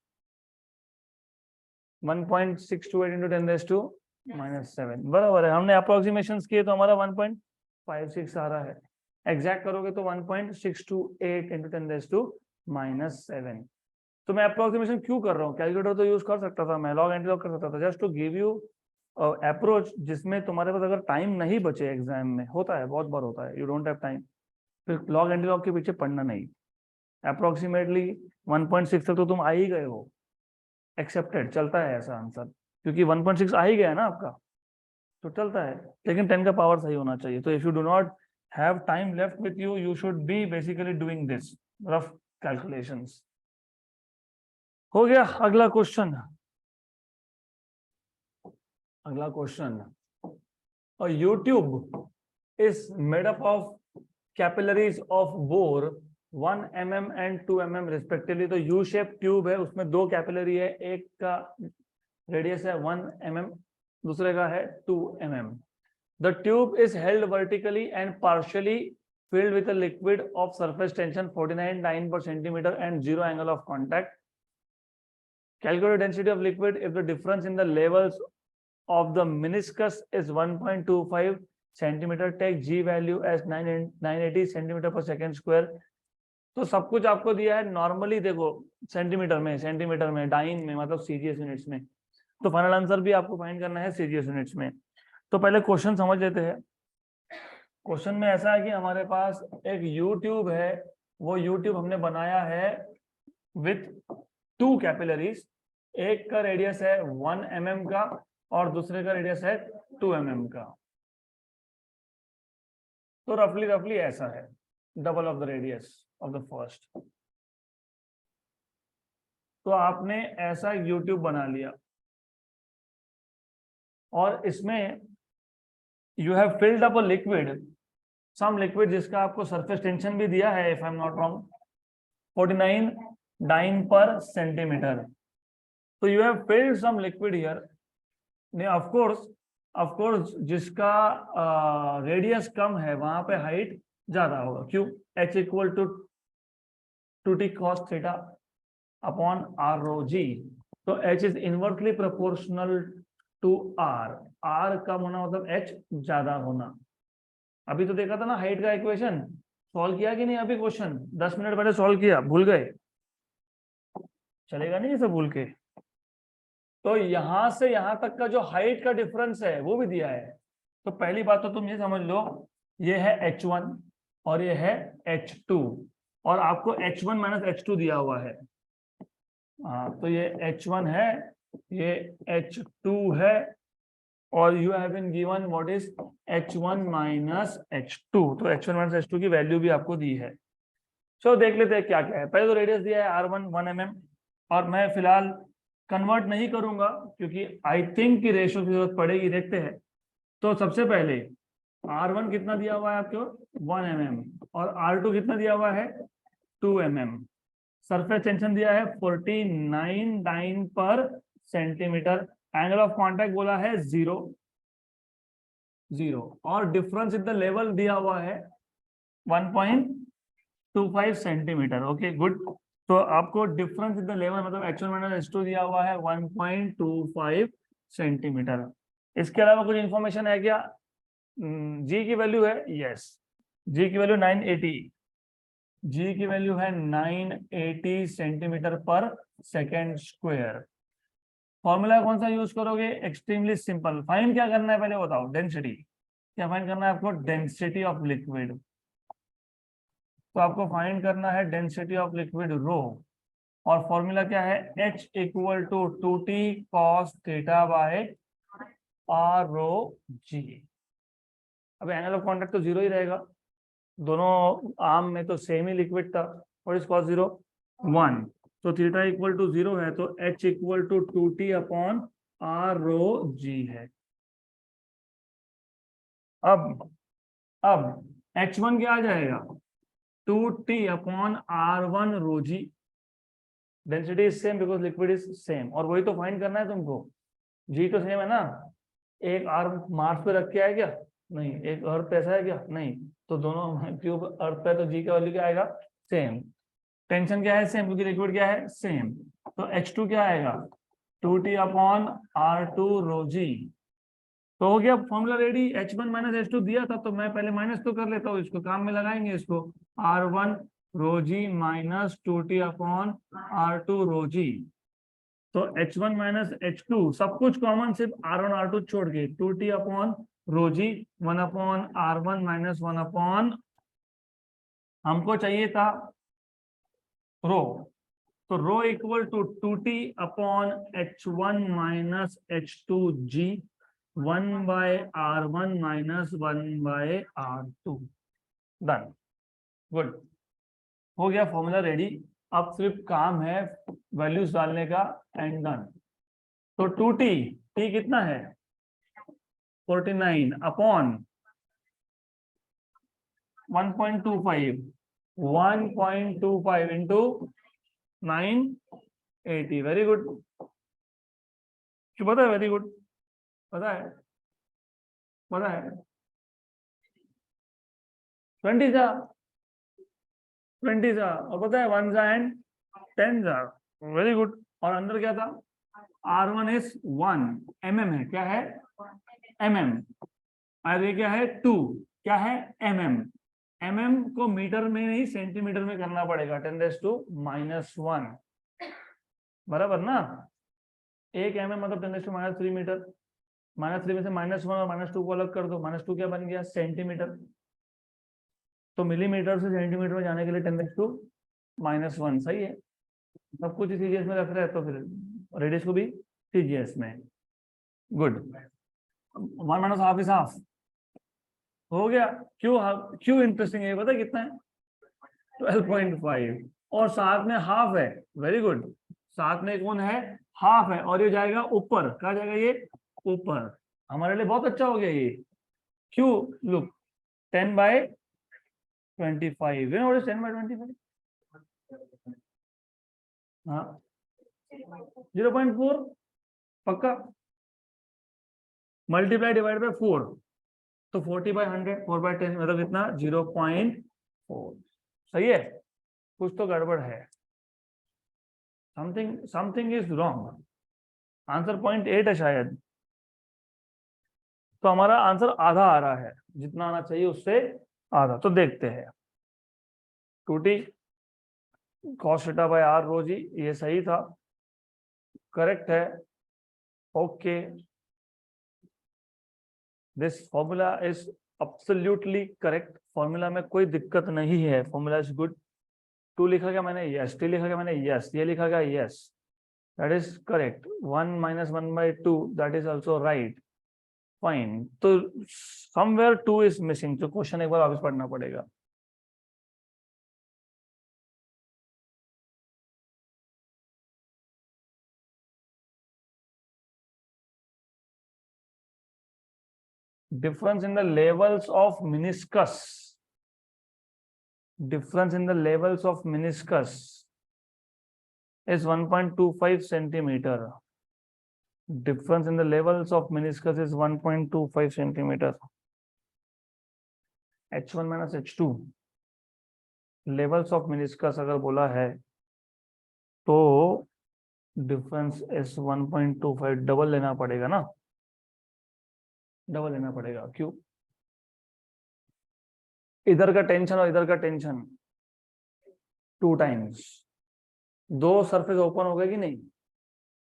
1.628 इंटू 10⁻7 बराबर है। हमने अप्रोक्सीमेशंस किए तो हमारा 1.56 आ रहा है, एग्जैक्ट करोगे तो 1.628 इंटू 10⁻7। तो मैं अप्रोक्सीमेशन क्यों कर रहा हूँ, कैलकुलेटर तो यूज कर सकता था मैं, लॉग एंटी लॉग कर सकता था, just to give you approach जिसमें तुम्हारे पास अगर टाइम नहीं बचे, एग्जाम में होता है, बहुत बार होता है, यू डोंट हैव टाइम, फिर लॉग एंटी लॉग के पीछे पढ़ना नहीं, अप्रोक्सीमेटली 1.6 तक तो तुम आ ही गए हो, एक्सेप्टेड, चलता है ऐसा आंसर, क्योंकि 1.6 आ ही गया ना आपका, तो चलता है। लेकिन 10 का पावर सही होना चाहिए। तो if you do not have time left with you, you should be basically doing this rough calculations. हो गया। अगला क्वेश्चन, अगला question, YouTube is made up of capillaries of bore 1 mm and 2 mm respectively। तो U शेप ट्यूब है, उसमें 2 कैपिलरी है, एक का रेडियस है 1 mm, दूसरे का है 2 mm। The tube is held vertically and partially filled with a liquid of surface tension 49 per centimeter and 0 angle of contact। Calculate density of liquid if the difference in the levels of the meniscus is 1.25 centimeter, take G value as 980 centimeter per second square। तो सब कुछ आपको दिया है नॉर्मली, देखो सेंटीमीटर में, डाइन में, मतलब सीजीएस यूनिट्स में, तो फाइनल आंसर भी आपको फाइंड करना है सीजीएस यूनिट्स में। तो पहले क्वेश्चन समझ लेते हैं। क्वेश्चन में ऐसा है कि हमारे पास एक यूट्यूब है, वो यूट्यूब हमने बनाया है विथ 2 कैपिलरीज, एक का रेडियस है 1 mm का और दूसरे का रेडियस है 2 mm का। तो रफली ऐसा है, double of the radius of the first. तो आपने ऐसा यूट्यूब बना लिया और इसमें you have filled up a liquid, some liquid जिसका आपको सरफेस टेंशन भी दिया है, if I am not wrong 49 dyne per centimetre. तो you have filled some liquid here, of course जिसका रेडियस कम है वहां पे हाइट ज्यादा होगा, क्यों, h equal to 2t cos theta upon r rho g। तो h is inversely proportional to r। r कम होना मतलब h ज्यादा होना। अभी तो देखा था ना हाइट का इक्वेशन, सॉल्व किया कि नहीं अभी क्वेश्चन? 10 मिनट पहले सॉल्व किया, भूल गए? चलेगा नहीं ये सब भूल के। तो यहां से यहां तक का जो हाइट का डिफरेंस है वो भी दिया है। तो पहली बात तो तुम ये समझ लो, ये है h1 और ये है h2, और आपको h1 माइनस h2 दिया हुआ है। हाँ, तो ये h1 है, ये h2 है, और you have been given what is h1 minus h2। तो h1 माइनस h2 की वैल्यू भी आपको दी है। चलो देख लेते हैं क्या क्या है। पहले तो रेडियस दिया है r1 1 mm, और मैं फिलहाल कन्वर्ट नहीं करूंगा क्योंकि आई थिंक की रेशियो की जरूरत पड़ेगी, देखते हैं। तो सबसे पहले r1 कितना दिया हुआ है आपको? 1 mm, और r2 कितना दिया हुआ है? 2 mm। सरफेस टेंशन दिया है 49 पर सेंटीमीटर। एंगल ऑफ कांटेक्ट बोला है 0, और डिफरेंस इन द लेवल दिया हुआ है 1.25 सेंटीमीटर। Okay good. तो आपको डिफरेंस इन द लेवल मतलब h1 माइनस h2 दिया हुआ है 1.25 सेंटीमीटर। इसके अलावा कुछ इंफॉर्मेशन है क्या? जी की वैल्यू है, यस, जी की वैल्यू 980, जी की वैल्यू है 980 सेंटीमीटर पर सेकेंड स्क्वायर। फॉर्मूला कौन सा यूज करोगे? Extremely simple. फाइंड क्या करना है पहले बताओ? डेंसिटी। क्या फाइंड करना है आपको? Density of liquid. तो आपको फाइंड करना है डेंसिटी ऑफ लिक्विड रो, और फॉर्मूला क्या है? H equal to 2t cos theta by r rho g। अब एंगल ऑफ कांटेक्ट तो 0 ही रहेगा, दोनों आर्म में तो सेम ही लिक्विड था। और इस cos 0 1, तो थीटा इक्वल टू 0 है, तो H equal to 2t upon r rho g है। अब H1 क्या आ जाएगा? 2t upon r1 rho g. Density is same because liquid is same, और वही तो फाइंड करना है तुमको। जी तो सेम है ना, एक आर्म मार्स पे रख के आया क्या? नहीं। एक अर्थ पे ऐसा है क्या? नहीं। तो दोनों क्यूब अर्थ पे, तो जी का वैल्यू क्या आएगा? सेम। टेंशन क्या है? सेम, क्योंकि लिक्विड क्या है? सेम। तो H2 क्या आएगा? 2t अपॉन r2 रो जी। तो हो गया formula ready. H1 minus H2 दिया था, तो मैं पहले माइनस तो कर लेता हूँ, इसको काम में लगाएंगे इसको। R1 रो जी माइनस 2t अपॉन R2 रो जी। तो H1 माइनस H2 सब कुछ कॉमन, सिर्फ R1 R2 छोड़ के 2t upon rho g 1 upon R1 minus 1 upon, हमको चाहिए था रो, तो rho equal to 2t upon H1 minus H2 g 1 by R1 minus 1 by R2। Done, good, हो गया फॉर्मूला रेडी। अब सिर्फ काम है वैल्यूज डालने का, एंड डन। तो 2t, t कितना है? 49 अपॉन 1.25, 1.25 इंटू 980। वेरी गुड, क्यों पता है? वेरी गुड, पता है, पता है। 20 था, 20 था, और पता है 1 एंड 10 था। Very good. और अंदर क्या था? R1 इज 1 mm है, क्या है? mm। और ये क्या है? 2, क्या है? mm। mm को मीटर में नहीं सेंटीमीटर में करना पड़ेगा, 10⁻⁻1, बराबर ना? 1 mm मतलब 10⁻³ मीटर। -3 में से -1 और -2 को अलग कर दो, -2 क्या बन गया? सेंटीमीटर। तो मिलीमीटर से सेंटीमीटर में जाने के लिए 10⁻⁻1 सही है। सब कुछ सीजीएस में रख रहे हैं, तो फिर रेडियस को भी सीजीएस में। Good, 1 minus half is half, हो गया। क्यों क्यों इंटरेस्टिंग है पता है कितना है? 12.5, और साथ में हाफ है। वेरी गुड, साथ में कौन है? हाफ है, और ये जाएगा ऊपर। कहा जाएगा? ये ऊपर। हमारे लिए बहुत अच्छा हो गया ये। क्यों? लुक, 10/25, 10/25, हाँ 0.4 पक्का, मल्टीप्लाई डिवाइड बाय 4, तो 40/100, 4/10 मतलब कितना? 0.4। सही है। कुछ तो गड़बड़ है, समथिंग इज रॉन्ग। आंसर 0.8 है शायद, तो हमारा आंसर आधा आ रहा है, जितना आना चाहिए उससे आधा। तो देखते हैं, 2t cos theta by r रो जी, ये सही था, करेक्ट है, okay. This formula is absolutely correct, formula में कोई दिक्कत नहीं है, फॉर्मूला इज गुड। 2 लिखा गया मैंने, यस। t लिखा गया मैंने, यस। ये लिखा गया, yes, that is correct. 1 - 1/2, that is also right, fine. तो समवेयर 2 इज मिसिंग, तो क्वेश्चन एक बार वापस पढ़ना पड़ेगा। difference in the levels of meniscus, difference in the levels of meniscus is 1.25 centimeter. Difference in the levels of meniscus is 1.25 centimeter. H1 minus H2 levels of meniscus अगर बोला है तो डिफरेंस इज 1.25, डबल लेना पड़ेगा ना, डबल लेना पड़ेगा। क्यों? इधर का टेंशन और इधर का टेंशन 2 टाइम्स, दो सरफेस ओपन हो गए कि नहीं,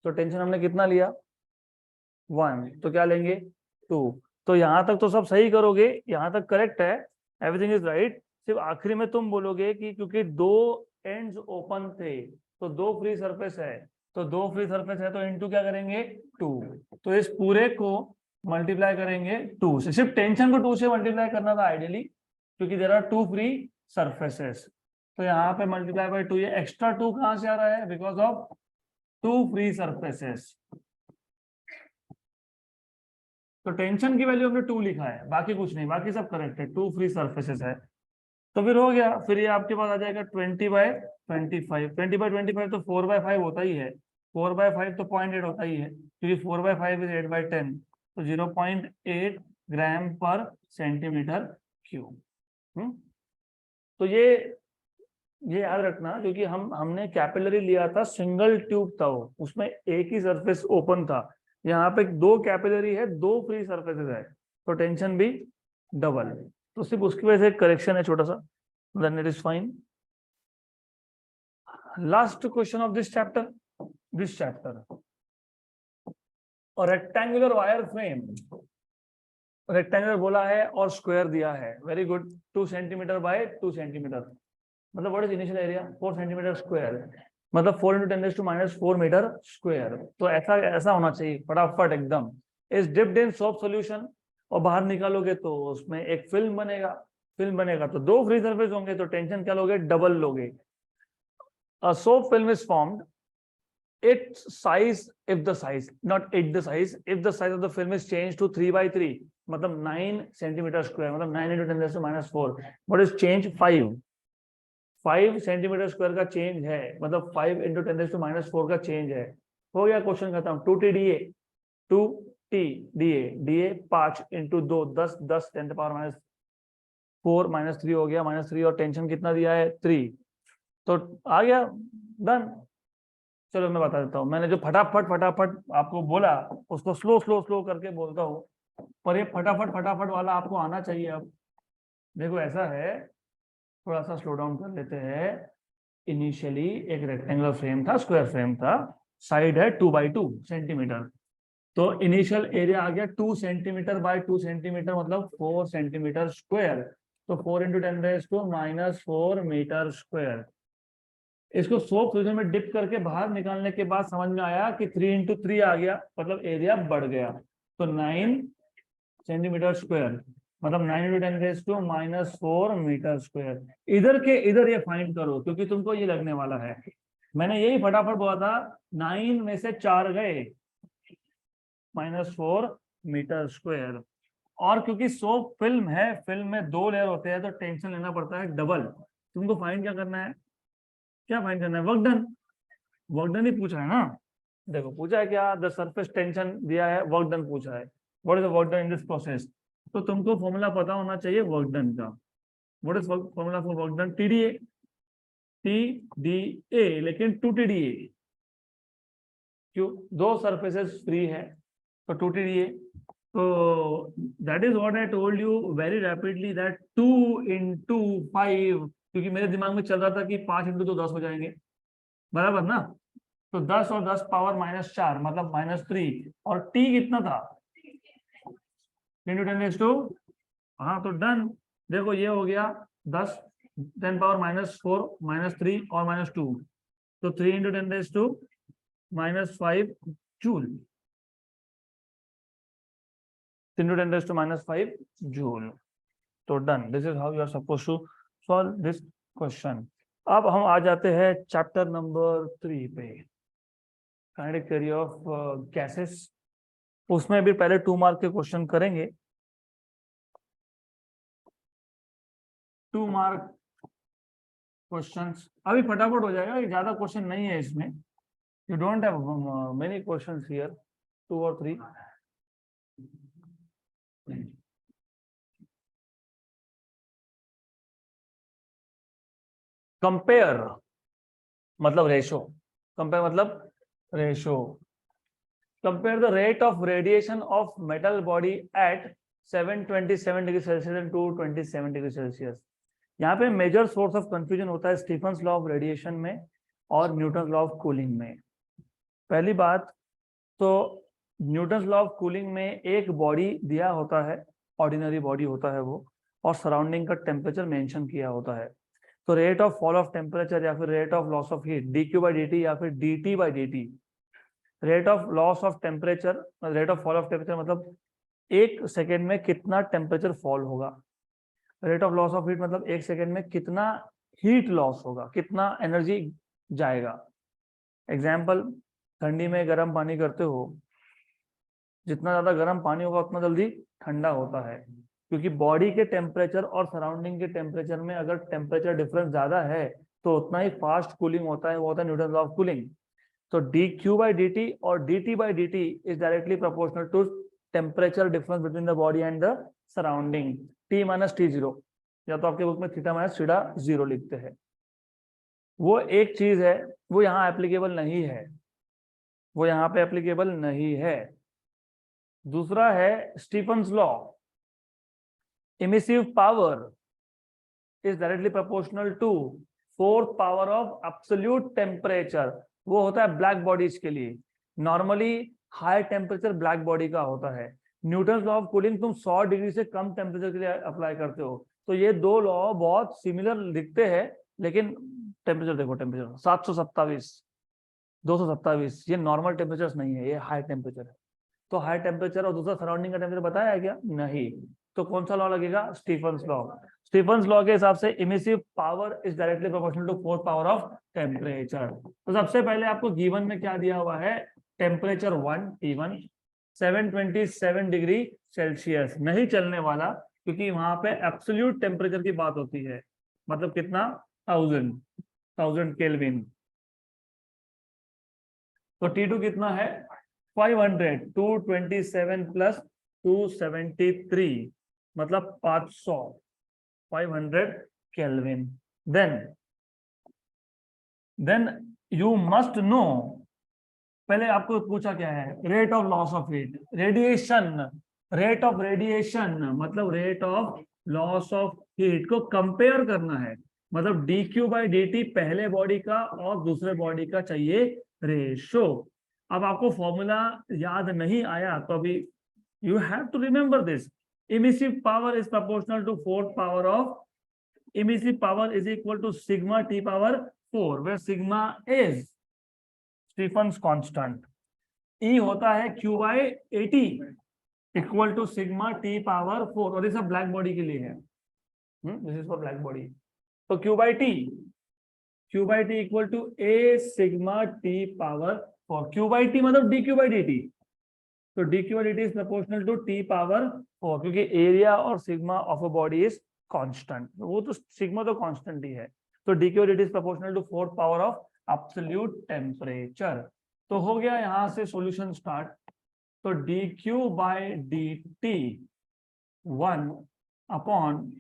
तो टेंशन हमने कितना लिया 1, तो क्या लेंगे 2। तो यहां तक तो सब सही करोगे, यहां तक करेक्ट है, एवरीथिंग इज राइट। सिर्फ आखिरी में तुम बोलोगे कि क्योंकि 2 एंड्स ओपन थे तो 2 फ्री सरफेस है, तो 2 फ्री सरफेस है तो इनटू क्या करेंगे 2, तो इस पूरे को मल्टीप्लाई करेंगे 2 से। सिर्फ टेंशन को 2 से मल्टीप्लाई करना था आइडियली, क्योंकि देयर आर 2 फ्री सरफेसेस। तो यहाँ पे मल्टीप्लाई बाय 2, ये एक्स्ट्रा 2 कहां से आ रहा है, बिकॉज ऑफ 2 फ्री सरफेसेस। तो टेंशन की वैल्यू हमने 2 लिखा है, बाकी कुछ नहीं, बाकी सब करेक्ट है, 2 फ्री सरफेसेस है। तो फिर हो गया, फिर ये आपके पास आ जाएगा 20/25। 20/25 तो 4/5 होता ही है, 4/5 तो 0.8 होता ही है, क्योंकि 4/5 इज 8/10, तो 0.8 ग्राम पर सेंटीमीटर क्यूब। तो ये याद रखना, क्योंकि हमने कैपिलरी लिया था, सिंगल ट्यूब था वो, उसमें एक ही सरफेस ओपन था। यहाँ पे 2 कैपिलरी है, 2 फ्री सरफेसेस है, तो टेंशन भी डबल। तो सिर्फ उसकी वजह से करेक्शन है छोटा सा, then it is fine. Last question of this chapter, और रेक्टेंगुलर वायर फ्रेम, रेक्टेंगुलर बोला है और स्क्वायर दिया है, very good. 2 centimetre by 2 centimetre, मतलब what is initial area 4 centimetre square, मतलब 4 × 10⁻⁴ मीटर स्क्वायर। तो ऐसा होना चाहिए फटाफट एकदम। Is dipped in soap solution, और बाहर निकालोगे तो उसमें एक फिल्म बनेगा, तो 2 फ्री सरफेस होंगे, तो टेंशन क्या लोगे, डबल लोगे। A soap film is formed, its size, if the size of the film is changed to 3/3, मतलब 9 सेंटीमीटर स्क्वायर, मतलब 9 × 10⁻⁴, what is change 5 centimetre square का चेंज है, मतलब 5 × 10⁻⁴ का चेंज है। हो गया, क्वेश्चन खत्म। 2t da 5 × 2 10 10 10⁻⁴ -3 हो गया, -3, और टेंशन कितना दिया है 3, तो आ गया, डन। चलो मैं बता देता हूँ, मैंने जो फटाफट आपको बोला उसको स्लो करके बोलता हूँ, पर ये फटाफट वाला आपको आना चाहिए। अब देखो ऐसा है, थोड़ा सा स्लो डाउन कर लेते हैं। इनिशियली एक रेक्टेंगुलर फ्रेम था, स्क्वायर फ्रेम था, साइड है 2/2 सेंटीमीटर, तो इनिशियल एरिया आ गया 2 सेंटीमीटर बाय 2 सेंटीमीटर, मतलब 4 सेंटीमीटर स्क्वायर, तो 4 × 10⁻⁴ मीटर स्क्वायर। इसको सोप सॉल्यूशन में डिप करके बाहर निकालने के बाद समझ में आया कि 3 × 3 आ गया, मतलब एरिया बढ़ गया, तो 9 सेंटीमीटर स्क्वायर, मतलब 9 × 10⁻⁴ मीटर स्क्वायर। इधर के इधर ये फाइंड करो, क्योंकि तुमको ये लगने वाला है। मैंने यही फटाफट बोला था, 9 में से 4 गए, -4 मीटर स्क्वायर। और क्योंकि सोप फिल्म है, फिल्म में 2 लेयर होते हैं, तो टेंशन लेना पड़ता है डबल। तुमको फाइंड क्या करना है, वर्क डन ही पूछा है ना। देखो पूछा है क्या, द सरफेस टेंशन दिया है, वर्क डन पूछा है, what is the work done in this process, तो तुमको फॉर्मूला पता होना चाहिए वर्क डन का। What is formula for work done, TDA, TDA, लेकिन 2TDA क्यों? दो सरफेसेस फ्री है तो 2TDA। तो that is what I told you very rapidly that 2 into 5, क्योंकि मेरे दिमाग में चल रहा था कि 5 into 2 10 हो जाएंगे, बराबर ना? तो 10 और 10 पावर -4 मतलब -3, और टी कितना था? 10 to 10 हाँ, तो डन। देखो ये हो गया 10 10 पावर -4 -3 और -2, तो 3 into 10 to -5 joule. 3 into 10 to -5 joule. तो done, this is how you are suppose to solve this question. अब हम आ जाते हैं चैप्टर नंबर 3 पे, काइनेटिक थ्योरी ऑफ गैसेस। उसमें भी पहले 2 मार्क के क्वेश्चन करेंगे। 2 मार्क क्वेश्चंस अभी फटाफट हो जाएगा, ज्यादा क्वेश्चन नहीं है इसमें। You don't have many questions here, 2 or 3। Compare मतलब रेशो, कंपेयर मतलब ratio. Compare the rate of radiation of metal body at 727 degree Celsius and 227 degree Celsius. यहाँ पे मेजर सोर्स ऑफ कंफ्यूजन होता है स्टीफन्स लॉ ऑफ रेडिएशन में और न्यूटन लॉ ऑफ कूलिंग में। पहली बात तो न्यूटन लॉ ऑफ कूलिंग में एक बॉडी दिया होता है, ऑर्डिनरी बॉडी होता है वो, और सराउंडिंग का टेम्परेचर मेंशन किया होता है। तो rate of fall of temperature या फिर rate of loss of heat dQ/dt या फिर dt/dt। Rate of loss of temperature, rate of fall of temperature मतलब 1 सेकेंड में कितना टेम्परेचर फॉल होगा। Rate of loss of heat मतलब 1 सेकेंड में कितना हीट लॉस होगा, कितना एनर्जी जाएगा। एग्जाम्पल, ठंडी में गर्म पानी करते हो, जितना ज्यादा गर्म पानी होगा उतना जल्दी ठंडा होता है, क्योंकि बॉडी के टेम्परेचर और सराउंडिंग के टेम्परेचर में अगर टेम्परेचर डिफरेंस ज्यादा है तो उतना ही फास्ट कूलिंग होता है, वो होता है न्यूटन लॉ ऑफ कूलिंग। तो dQ/dt और dt/dt is directly proportional to temperature difference between the body and the surrounding, T - T0, या तो आपके बुक में थीटा - थीटा 0 लिखते हैं। वो एक चीज है, वो यहाँ एप्लीकेबल नहीं है, वो यहाँ पे एप्लीकेबल नहीं है। दूसरा है Stefan's law, emissive power is directly proportional to 4th power of absolute temperature. वो होता है ब्लैक बॉडीज के लिए। Normally high temperature black body का होता है। न्यूटन लॉ ऑफ कूलिंग तुम 100 डिग्री से कम टेम्परेचर के लिए अप्लाई करते हो, तो ये दो लॉ बहुत सिमिलर दिखते हैं, लेकिन टेम्परेचर देखो, टेम्परेचर 727 227, ये नॉर्मल टेम्परेचर नहीं है, ये हाई टेम्परेचर है। तो हाई टेम्परेचर और दूसरा सराउंडिंग का टेम्परेचर बताया है क्या? नहीं। तो कौन सा लॉ लगेगा? Stephen's law. स्टीफन्स लॉ के हिसाब से emissive power is directly proportional to 4th power of temperature. तो सबसे पहले आपको गिवन में क्या दिया हुआ है? टेम्परेचर 1 T1 727 डिग्री सेल्सियस नहीं चलने वाला, क्योंकि वहां पे एब्सोल्यूट टेम्परेचर की बात होती है, मतलब कितना? 1000 केल्विन। तो T2 कितना है? 500, 227 प्लस 273 मतलब 500, 500 kelvin. Then you must know, पहले आपको पूछा क्या है? Rate of loss of heat, radiation. Rate of radiation मतलब rate of loss of heat को कंपेयर करना है, मतलब dQ/dt पहले बॉडी का और दूसरे बॉडी का चाहिए रेशो। अब आपको फॉर्मूला याद नहीं आया तो अभी you have to remember this. Emissive power is proportional to 4th power of, emissive power is equal to sigma T⁴, where sigma is Stefan's constant. E होता है Q/AT equal to sigma T⁴, और ये सब ब्लैक बॉडी के लिए है, this is for black body. तो Q/T equal to A sigma T⁴। Q/T मतलब dQ/dt, तो dQ/dt is proportional to T⁴, क्योंकि एरिया और sigma of a body is constant, वो तो सिग्मा तो कांस्टेंट ही है। तो dQ/dt is proportional to 4th power of absolute temperature. तो हो गया यहां से सॉल्यूशन स्टार्ट। तो dQ/dt 1 upon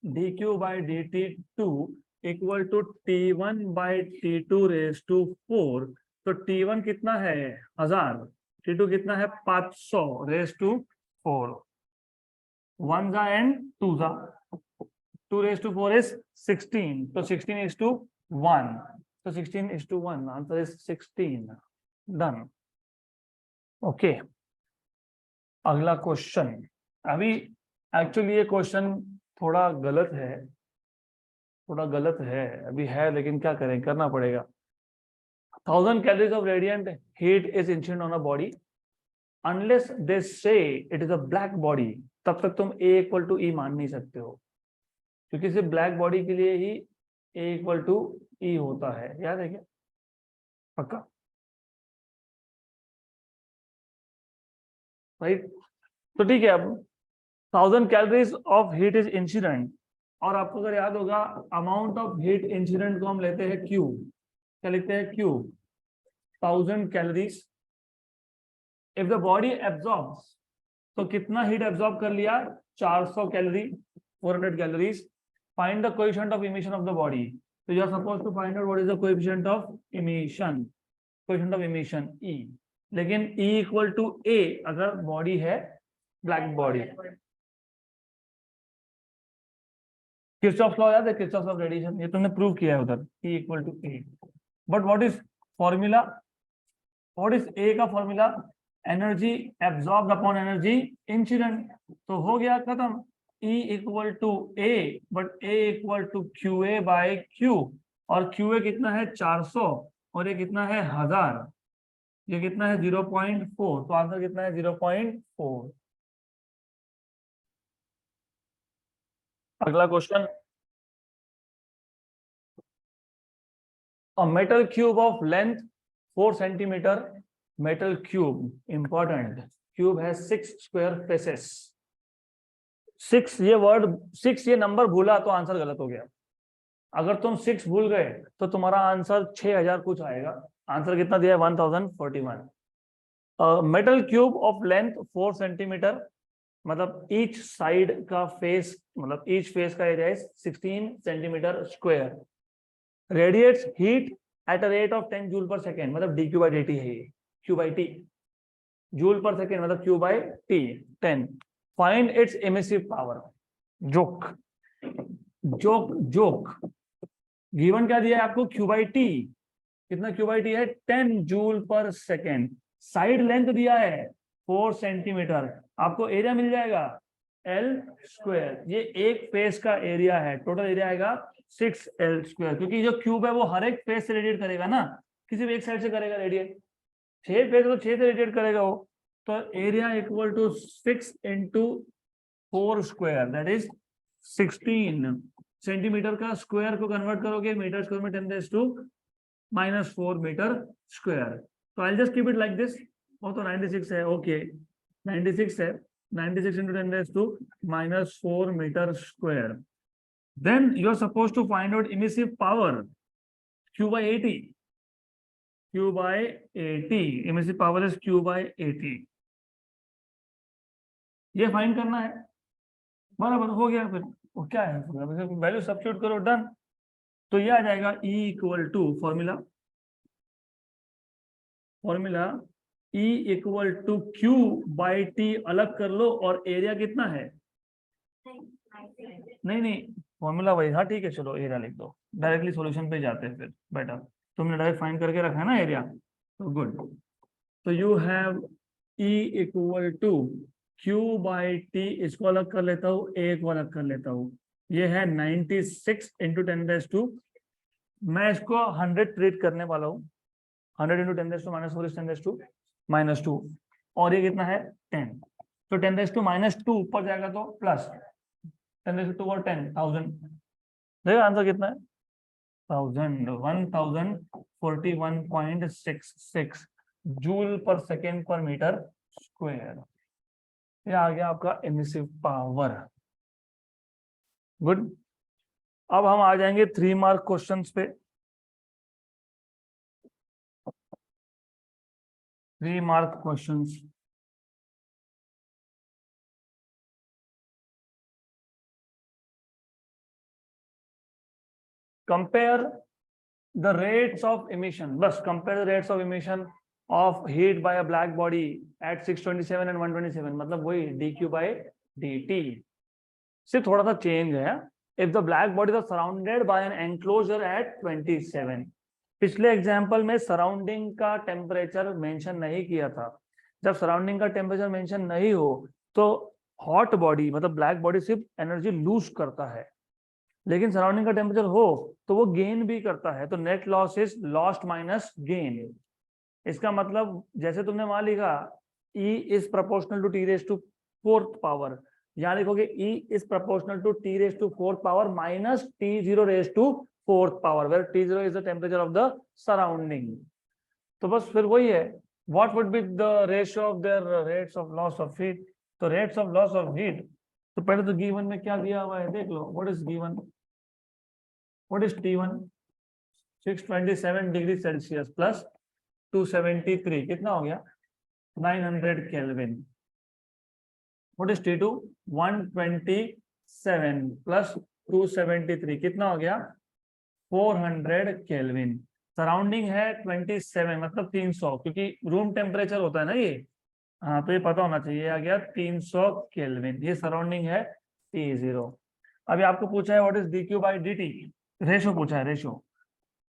dQ/dt 2 equal to T1 by T2 raise to 4, तो T1 कितना है 1000, T2 कितना है 500 रेज टू 4, 1 जा एंड 2 जा, 2 रेज टू 4 इज 16, तो 16 is to 1, तो 16 is to 1, answer is 16, done. Okay, अगला क्वेश्चन। अभी एक्चुअली ये क्वेश्चन थोड़ा गलत है, थोड़ा गलत है अभी है, लेकिन क्या करें, करना पड़ेगा। 1000 calories of radiant heat is incident on a body unless they say it is a black body, तब तक तुम A इक्वल टू E मान नहीं सकते हो, क्योंकि सिर्फ ब्लैक बॉडी के लिए ही A इक्वल टू E होता है, याद है क्या? पक्का, राइट? तो ठीक है, अब 1000 calories of heat is incident, और आपको अगर याद होगा अमाउंट ऑफ हीट इंसिडेंट को हम लेते हैं Q, क्या लिखते हैं Q, 1000 calories. If the body absorbs, तो कितना हीट एब्जॉर्ब कर लिया, 400 calorie, 400 calories. Find the coefficient of emission of the body, तो you are supposed to find out what is the coefficient of emission, coefficient of emission E, लेकिन E इक्वल टू A अगर बॉडी है ब्लैक बॉडी। किरचॉफ लॉ याद है, किरचॉफ लॉ ऑफ रेडिएशन, ये तुमने प्रूव किया है उधर, E equal to A। But what is formula, what is A का formula, energy absorbed upon energy incident, तो हो गया खत्म, E equal to A, but A equal to QA by Q, और QA कितना है 400 और ये कितना है 1000, ये कितना है 0.4, तो आंसर कितना है 0.4। अगला question, a metal cube of length 4 centimetre, metal cube, important, cube है 6 स्क्वायर फेसेस। 6 ये वर्ड, 6 ये नंबर भूला तो आंसर गलत हो गया, अगर तुम 6 भूल गए तो तुम्हारा आंसर 6000 कुछ आएगा, आंसर कितना दिया है 1041। Metal cube of length 4 centimetre, मतलब ईच साइड का फेस, मतलब ईच फेस का area is 16 centimetre square, radiates heat at a rate of 10 joule पर सेकेंड, मतलब dq बाई dt है ये, q बाई t, जूल पर सेकेंड मतलब q by t, 10। Find its emissive power, joke joke joke, given क्या दिया है आपको, q बाई t, कितना q बाई t है 10 जूल पर सेकेंड, साइड लेंथ दिया है 4 सेंटीमीटर, आपको एरिया मिल जाएगा L स्क्वायर, ये एक फेस का एरिया है, टोटल एरिया आएगा 6L स्क्वायर, क्योंकि जो क्यूब है वो हर एक फेस से रेडिएट करेगा ना, किसी भी एक साइड से करेगा रेडिएट, 6 फेस तो 6 से रेडिएट करेगा वो, तो area equal to 6 into 4 square, that is 16 centimetre का स्क्वायर को कन्वर्ट करोगे मीटर स्क्वायर में 10⁻⁻⁴ मीटर स्क्वायर, तो I just keep it like this, वो तो 96 है, ओके 96 है, 96 into 10⁻⁻⁴ metre square. Then you are supposed to find out emissive power, Q by 80, Q by 80, emissive power is Q by 80, ये फाइंड करना है, बराबर हो गया, फिर वो क्या है, वैल्यू सब्स्टिट्यूट करो, डन, तो ये आ जाएगा E equal to formula, E equal to Q by T अलग कर लो, और एरिया कितना है, नहीं फॉर्मूला वही, हाँ ठीक है चलो एरिया लिख दो, डायरेक्टली सॉल्यूशन पे जाते हैं फिर बेटर, तुमने डायरेक्ट फाइंड करके रखा है ना एरिया, तो गुड, तो you have E equal to Q by T, इसको अलग कर लेता हूँ, A को अलग कर लेता हूँ, ये है 96 इंटू 10⁻², मैं इसको 100 ट्रीट करने वाला हूँ, 100 इंटू 10⁻⁴ is 10⁻², और ये कितना है 10, तो 10⁻² ऊपर जाएगा तो प्लस 10⁻² और 10,000, देखो आंसर कितना है 1041.66 जूल पर सेकेंड पर मीटर स्क्वायर, ये आ गया आपका एमिसिव पावर, गुड। अब हम आ जाएंगे 3 मार्क क्वेश्चंस पे, 3 mark questions, compare the rates of emission, बस compare the rates of emission of heat by a black body at 627 and 127, मतलब वही dq by dt, सिर्फ थोड़ा सा चेंज है. if the black bodies are surrounded by an enclosure at 27, पिछले एग्जाम्पल में सराउंडिंग का टेम्परेचर मेंशन नहीं किया था. जब सराउंडिंग का टेम्परेचर मेंशन नहीं हो तो हॉट बॉडी मतलब ब्लैक बॉडी सिर्फ एनर्जी लूज करता है, लेकिन सराउंडिंग का टेम्परेचर हो तो वो गेन भी करता है. तो net loss is lost minus gain. इसका मतलब जैसे तुमने वहां लिखा E is proportional to T raise to 4th power, यहाँ लिखोगे E is proportional to T raise to 4th power minus T0 raise to 4th power, where T0 is the temperature of the surrounding. तो बस फिर वही है, what would be the ratio of their rates of loss of heat. तो rates of loss of heat, तो पहले तो गिवन में क्या दिया हुआ है देख लो. What is given, what is T1? 627 degree Celsius plus 273 कितना हो गया 900 kelvin. what is T2? 127 plus 273 कितना हो गया 400 केल्विन. सराउंडिंग है 27 मतलब 300, क्योंकि रूम टेम्परेचर होता है ना ये. हाँ तो ये पता होना चाहिए. आ गया 300 केल्विन. ये सराउंडिंग है T0. अभी आपको पूछा है what is dq by dt, ratio पूछा है रेशो.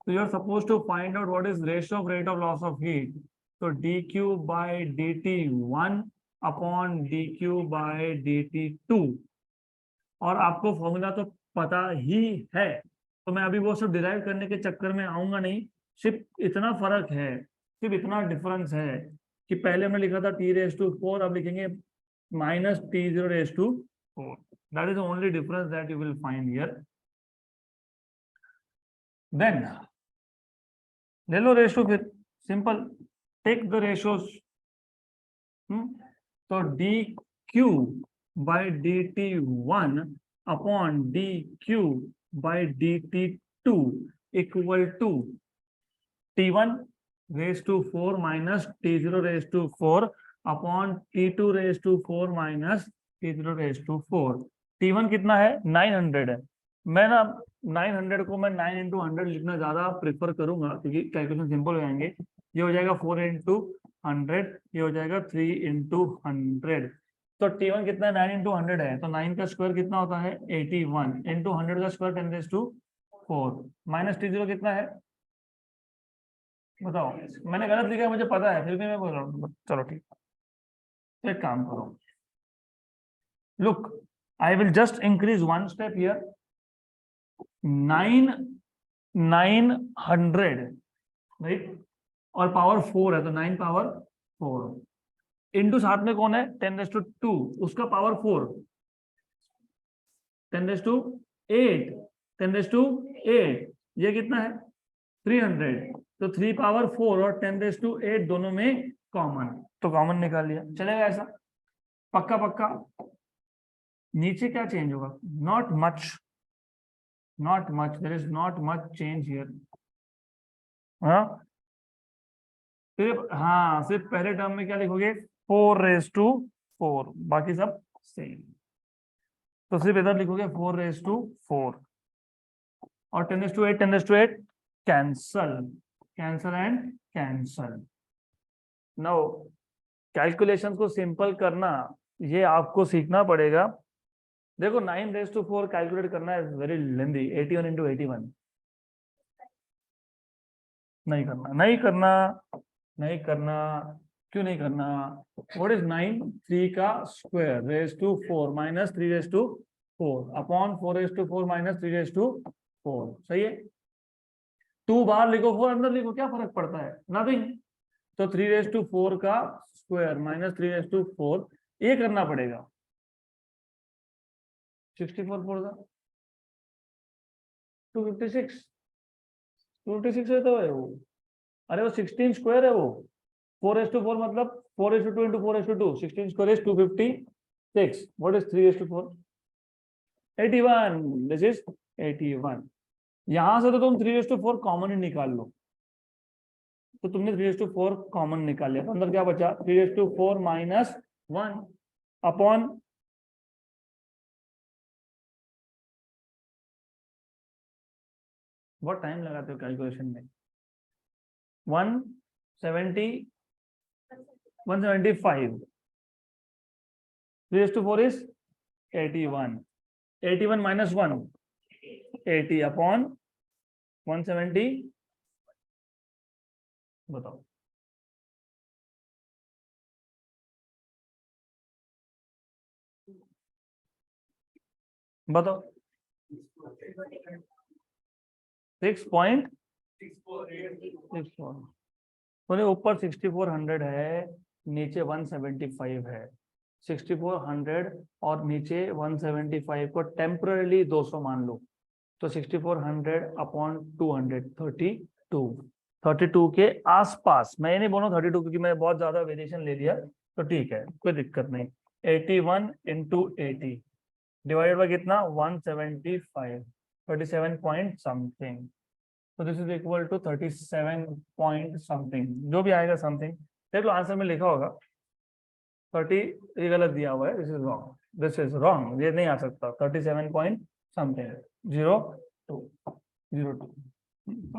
तो you are suppose to find out what is ratio of rate of loss of heat. तो dq by dt 1 upon dq by dt 2, और आपको फॉर्मूला तो पता ही है, तो मैं अभी वो सब डिराइव करने के चक्कर में आऊंगा नहीं. सिर्फ इतना फर्क है, सिर्फ इतना डिफरेंस है कि पहले हमने लिखा था T रेज टू 4, अब लिखेंगे minus T0 raise to 4. That is the only difference that you will find here. Then ले लो रेशो, फिर सिंपल टेक द रेशोस. तो dq by dt1 upon dq by dt2 equal to T1 raise to 4 minus T0 raise to 4 upon T2 raise to 4 minus T0 raise to 4. T1 कितना है 900 है. मैं ना 900 को मैं 9 into 100 लिखना ज्यादा प्रेफर करूंगा, क्योंकि कैलकुलेशन सिंपल हो जाएंगे. ये हो जाएगा 4 into 100, ये हो जाएगा 3 into 100. तो T1 कितना है 9 into 100 है, तो 9 का स्क्वायर कितना होता है 81 into 100 का square 10 raised to 4 minus T0 कितना है बताओ. मैंने गलत लिखा है मुझे पता है, फिर भी मैं बोल रहा हूँ. चलो ठीक, तो एक काम करो, look I will just increase one step here. 900 right, और पावर 4 है तो 9 पावर 4 इंटू साथ में कौन है 10 रेज़ टू 2, उसका power 4 10 raise to 8 10 raise to 8, ये कितना है 300. तो 3 पावर 4 और 10 रेज़ टू 8 दोनों में कॉमन, तो कॉमन निकाल लिया. चलेगा ऐसा पक्का पक्का. नीचे क्या चेंज होगा, not much, there is not much change here. हाँ सिर्फ पहले टर्म में क्या लिखोगे 4 रेज़ टू 4, बाकी सब सेम. तो सिर्फ इधर लिखोगे 4 रेज़ टू 4 और 10 raise to 8 10 raise to 8 cancel and cancel. Now calculation को सिंपल करना ये आपको सीखना पड़ेगा. देखो 9 रेज़ टू 4 कैलकुलेट करना है वेरी लेंथी. 81 into 81 नहीं करना. क्यों नहीं करना. व्हाट इज 9 3 का square raise to 4 minus 3 raise to 4 upon 4 raise to 4 minus 3 raise to 4. सही है. 2 बाहर लिखो 4 अंदर लिखो, क्या फर्क पड़ता है, नथिंग. तो 3 रेज़ टू 4 का स्क्वायर माइनस 3 रेज़ टू 4 ये करना पड़ेगा. 64 4 का 256 है तो है वो. अरे वो 16 स्क्वायर है वो. 4 रेज़ टू 4 मतलब 4 raise to 2 into 4 raise to 2, 16 square is 256. What is 3 raise to 4 81. This is 81. यहां से तो तुम 3 रेज़ टू 4 कॉमन ही निकाल लो. तो तुमने 3 रेज़ टू 4 कॉमन निकाल लिया, तो अंदर क्या बचा 3 रेज़ टू 4 माइनस 1 अपॉन बहुत टाइम लगाते हो कैलकुलेशन में। 170 175 3 to 4 is 81. 81 minus 1 80 upon 170 बताओ। बताओ 6.64 बोले ऊपर 6400 है, नीचे 175 है। 6400 और नीचे 175 को टेम्पररी 200 मान लो, तो 6400 अपॉन 200 32 के आसपास। मैं नहीं बोलूँ 32 क्योंकि मैं बहुत ज्यादा वेरिएशन ले लिया, तो ठीक है कोई दिक्कत नहीं। 81 इंटू 80 डिवाइडेड बाय कितना 175 37 पॉइंट समथिंग, तो this is equal to 37 point something, जो भी आएगा समथिंग। देख लो आंसर में लिखा होगा 30, ये गलत दिया हुआ है, दिस इज रॉन्ग, ये नहीं आ सकता। 37 पॉइंट समथिंग 02 तो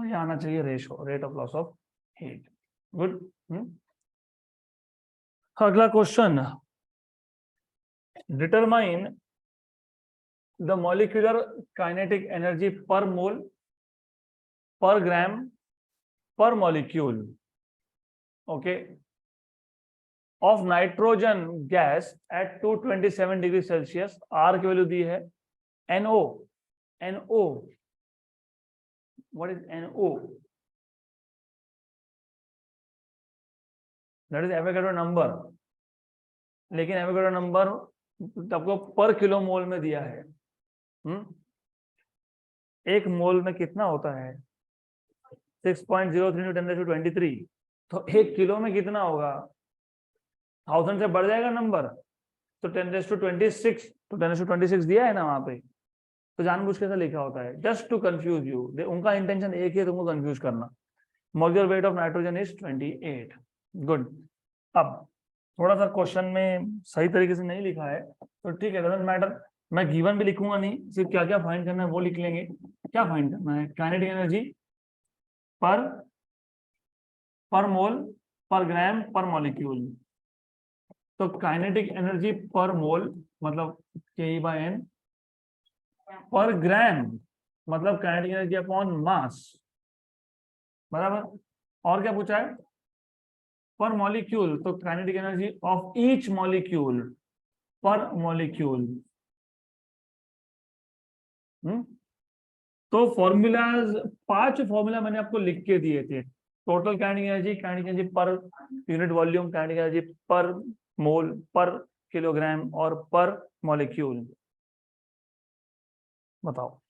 ये आना चाहिए ratio, rate of loss of heat. Good. अगला question, determine the molecular kinetic energy per mole per gram per molecule, okay, of nitrogen gas at 227 degree Celsius. R की वैल्यू दी है। NO, NO, what is NO? That is Avogadro number, लेकिन एवोगाड्रो नंबर आपको पर किलो मोल में दिया है। एक मोल में कितना होता है 6.03 × 10⁻23, तो एक किलो में कितना होगा, 1000 से बढ़ जाएगा नंबर, तो 10⁻26, तो 10⁻26 दिया है ना वहां पे, तो जानबूझ के ऐसा लिखा होता है, जस्ट टू कंफ्यूज यू। उनका इंटेंशन एक ही है, तुमको कंफ्यूज करना। Molecular weight of nitrogen is 28। Good. अब थोड़ा सा क्वेश्चन में सही तरीके से नहीं लिखा है, तो ठीक है, डजंट मैटर। मैं गिवन भी लिखूंगा नहीं, सिर्फ क्या क्या फाइंड करना है वो लिख लेंगे। क्या फाइंड करना है, kinetic energy per mole per gram per molecule. तो काइनेटिक एनर्जी पर मोल मतलब Ke/n, पर ग्राम मतलब काइनेटिक एनर्जी अपॉन मास, बराबर। और क्या पूछा है, पर मॉलिक्यूल, तो kinetic energy of each molecule पर मॉलिक्यूल। तो फॉर्मूलाज 5 फॉर्मूला मैंने आपको लिख के दिए थे। Total kinetic energy per unit volume, kinetic energy per mole पर किलोग्राम और पर मॉलिक्यूल। बताओ।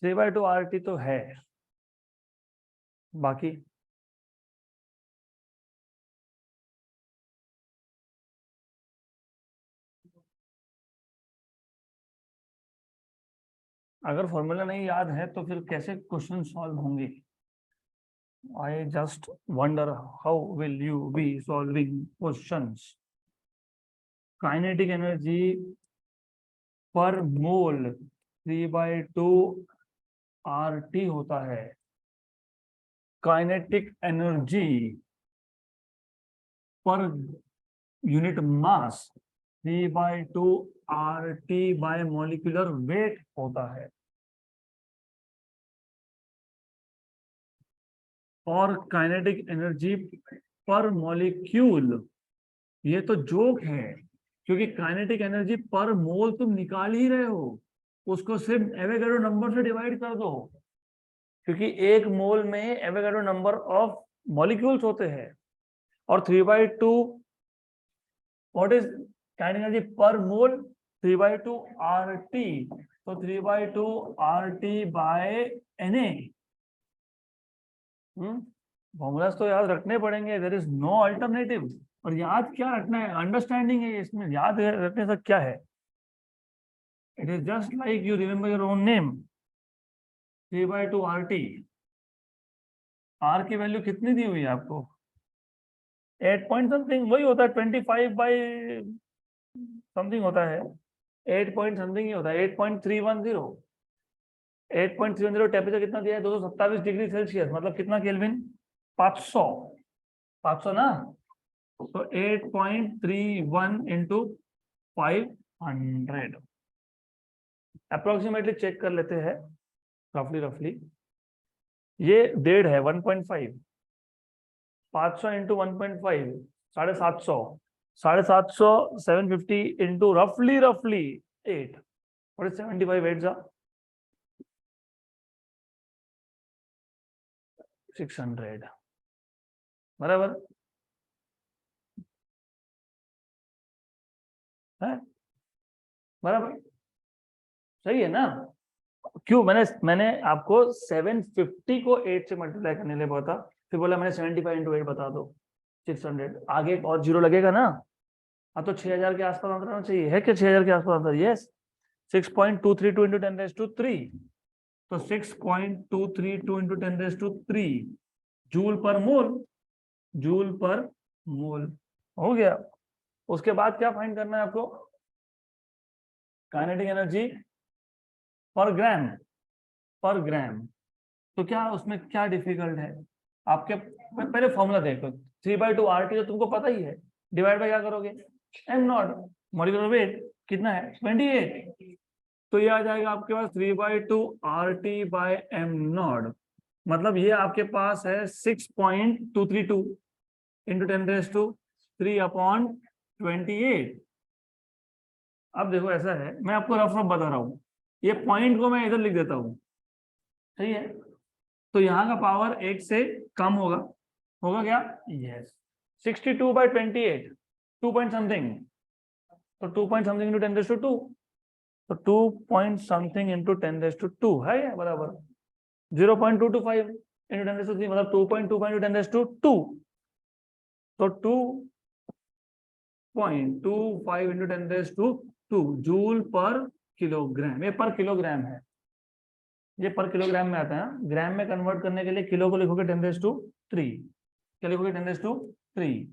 3/2 RT तो है, बाकी अगर फॉर्मूला नहीं याद है तो फिर कैसे क्वेश्चन सॉल्व होंगे? I just wonder how will you be solving questions? Kinetic energy पर मोल 3/2 RT होता है। Kinetic energy per unit mass 3/2 RT bye molecular weight होता है। और काइनेटिक एनर्जी पर मॉलिक्यूल, ये तो जोक है, क्योंकि काइनेटिक एनर्जी पर मोल तुम निकाल ही रहे हो, उसको सिर्फ एवोगाड्रो नंबर से डिवाइड कर दो, क्योंकि एक मोल में एवोगाड्रो नंबर ऑफ मॉलिक्यूल्स होते हैं। और 3/2 what is kinetic energy per mole 3/2 RT, तो 3/2 RT बाय Na। फॉर्मूलाज तो याद रखने पड़ेंगे, देयर इज नो अल्टरनेटिव। और याद क्या रखना है, अंडरस्टैंडिंग है इसमें, याद रखने से क्या है, it is just like you remember your own name. 3/2 RT, R की वैल्यू कितनी दी हुई है आपको, 8 पॉइंट समथिंग, वही होता है 25 बाई समथिंग होता है। 8 पॉइंट समथिंग ही होता है, 8.310। 8.310 टेम्परेचर कितना दिया है, 227 डिग्री सेल्सियस, मतलब कितना केल्विन, 500। 500 ना, तो 8.31 इंटू 500 अप्रोक्सीमेटली चेक कर लेते हैं, रफली ये 1.5 है, 1.5, 500 इंटू 1.5, 750, 750, 750 इंटू रफली 8, और 75 8 जा 600, बराबर है, बराबर सही है ना। क्यों, मैंने आपको 750 को 8 से मल्टीप्लाई करने के लिए बोला था, फिर बोला मैंने 75 इंटू 8 बता दो 600, आगे एक और जीरो लगेगा ना। हाँ, तो 6000 के आसपास आंसर आना चाहिए, है क्या 6000 के आसपास आंसर, यस। 6.232 इंटू 10⁻3, तो 6.232 इंटू 10⁻3 जूल पर मोल, जूल पर मोल हो गया। उसके बाद क्या फाइंड करना है आपको, काइनेटिक एनर्जी पर ग्राम, पर ग्राम। तो क्या उसमें क्या डिफिकल्ट है, आपके पहले फॉर्मूला देखो, 3/2 RT तो तुमको पता ही है, डिवाइड बाय क्या करोगे, एम नॉट, मॉलिक्यूलर वेट कितना है 28, तो ये आ जाएगा आपके पास 3/2 RT बाय एम नॉट, मतलब ये आपके पास है 6.232 इंटू 10⁻3/28। अब देखो ऐसा है, मैं आपको रफ रफ बता रहा हूँ, ये पॉइंट को मैं इधर लिख देता हूँ, सही है, तो यहाँ का पावर 1 से कम होगा, होगा क्या, यस। 62/28, 2 पॉइंट समथिंग, तो 2 पॉइंट समथिंग इंटू 10⁻2, तो 2 पॉइंट समथिंग इंटू 10⁻2 है या बराबर 0.225 इंटू 10⁻3, मतलब 2.25 इंटू 10⁻2, तो 2.25 इंटू 10⁻2 जूल पर किलोग्राम, ये पर किलोग्राम है, ये पर किलोग्राम में आता है, ग्राम में कन्वर्ट करने के लिए किलो को लिखोगे 10⁻3, क्या लिखोगे 10⁻3,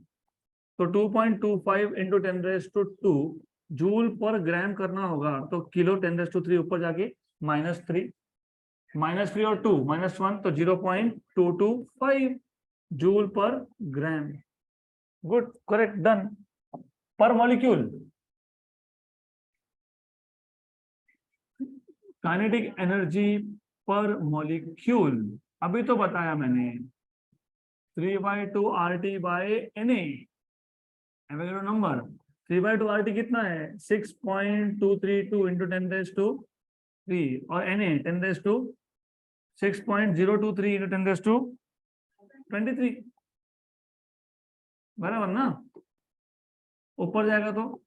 तो 2.25 इंटू 10⁻2 जूल पर ग्राम करना होगा, तो किलो 10⁻3 ऊपर जाके -3 और 2 -1, तो 0.225 joule per gram. Good, correct, done. Per molecule, kinetic energy per molecule, अभी तो बताया मैंने 3/2 RT by Na, Avogadro number 3/2 RT कितना है 6.232 इंटू 10⁻3, और Na 6.023 इंटू 10⁻23, बराबर ना, ऊपर जाएगा तो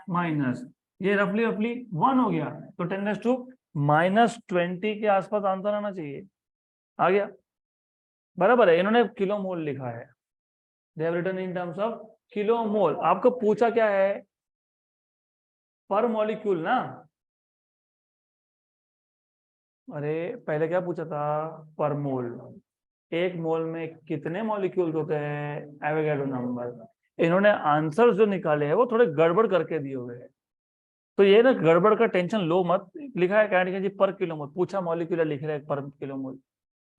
माइनस, ये रफली 1 हो गया, तो 10⁻20 के आसपास आंसर आना चाहिए, आ गया, बराबर है। इन्होंने किलो मोल लिखा है, they have written in terms of kilo mole. आपको पूछा क्या है, पर मॉलिक्यूल ना, अरे पहले क्या पूछा था, पर मोल, एक मोल में कितने मॉलिक्यूल्स होते हैं, एवोगैड्रो नंबर। इन्होंने आंसर जो निकाले हैं वो थोड़े गड़बड़ करके दिए हुए हैं, तो ये ना गड़बड़ का टेंशन लो मत, लिखा है काइनेटिक एनर्जी पर किलो मोल, पूछा मॉलिक्यूलर लिख रहे हैं पर किलो मोल,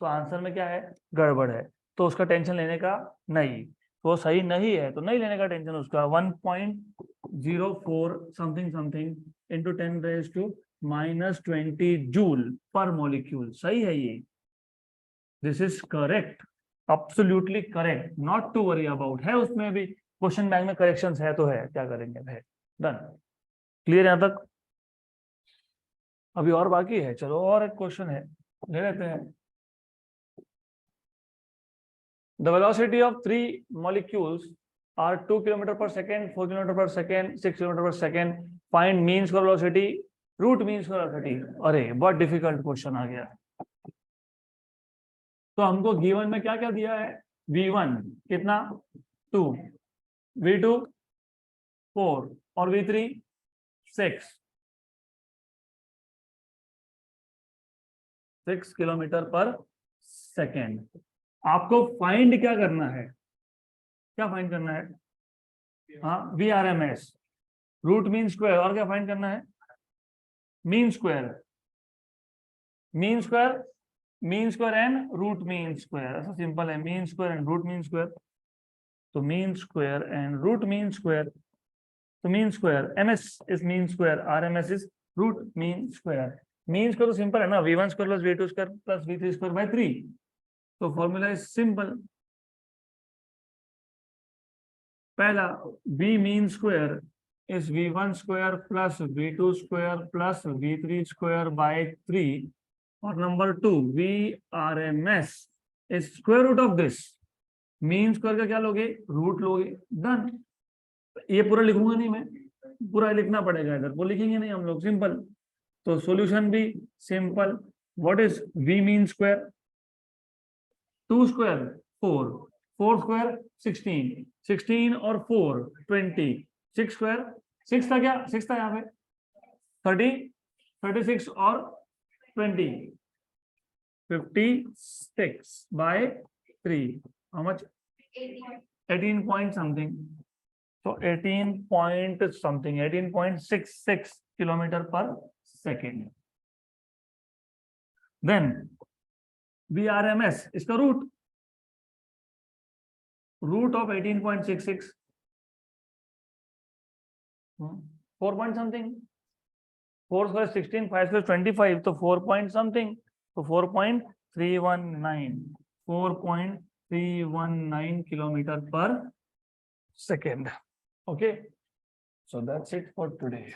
तो आंसर में क्या है, गड़बड़ है, तो उसका टेंशन लेने का नहीं, वो सही नहीं है तो नहीं लेने का टेंशन उसका। 1.04 समथिंग समथिंग इंटू 10⁻⁻20 जूल पर मॉलिक्यूल, सही है ये, this is correct, absolutely correct, not to worry about, है उसमें भी क्वेश्चन बैंक में करेक्शंस है तो है, क्या करेंगे, है डन, क्लियर यहां तक। अभी और बाकी है, चलो और एक क्वेश्चन है, ले लेते हैं। The velocity of 3 molecules are 2 km/s, 4 km/s, 6 km/s. Find mean square velocity, root mean square velocity. अरे बहुत डिफिकल्ट क्वेश्चन आ गया। तो हमको गिवन में क्या क्या दिया है, v1 कितना 2, v2 4 और v3 6 किलोमीटर पर सेकेंड। आपको फाइंड क्या करना है, क्या फाइंड करना है, हाँ VRMS, रूट मीन स्क्वायर, और क्या फाइंड करना है, mean square and root mean square, ऐसा सिंपल है, mean square and root mean square. तो mean square and root mean square, तो mean square ms is mean square, RMS is root mean square. Mean square तो सिंपल है ना, v1 square plus v2 square plus v3 square by 3। तो फॉर्मूला इज सिंपल। पहला v mean square is v1 square plus v2 square plus v3 square by 3, और number 2 v RMS is square root of this. Mean square का क्या लोगे, रूट लोगे, डन। ये पूरा लिखूंगा नहीं मैं, पूरा लिखना पड़ेगा इधर, वो लिखेंगे नहीं हम लोग, सिंपल। तो सॉल्यूशन भी simple. What is v mean square, 2 square 4, 4 square 16, 16 और 4 20, 6 स्क्वायर 6 था क्या, 6 था यहाँ पे, 30, 36 और 20, 56 by 3, how much, 18 point something, so 18 point something, 18.66 kilometer per second। then VRMS इसका root of 18.66, 4 point something, 4 square 16, 5 square 25, तो 4 point something, तो 4.319, 4.319 kilometer per second। Okay, so that's it for today।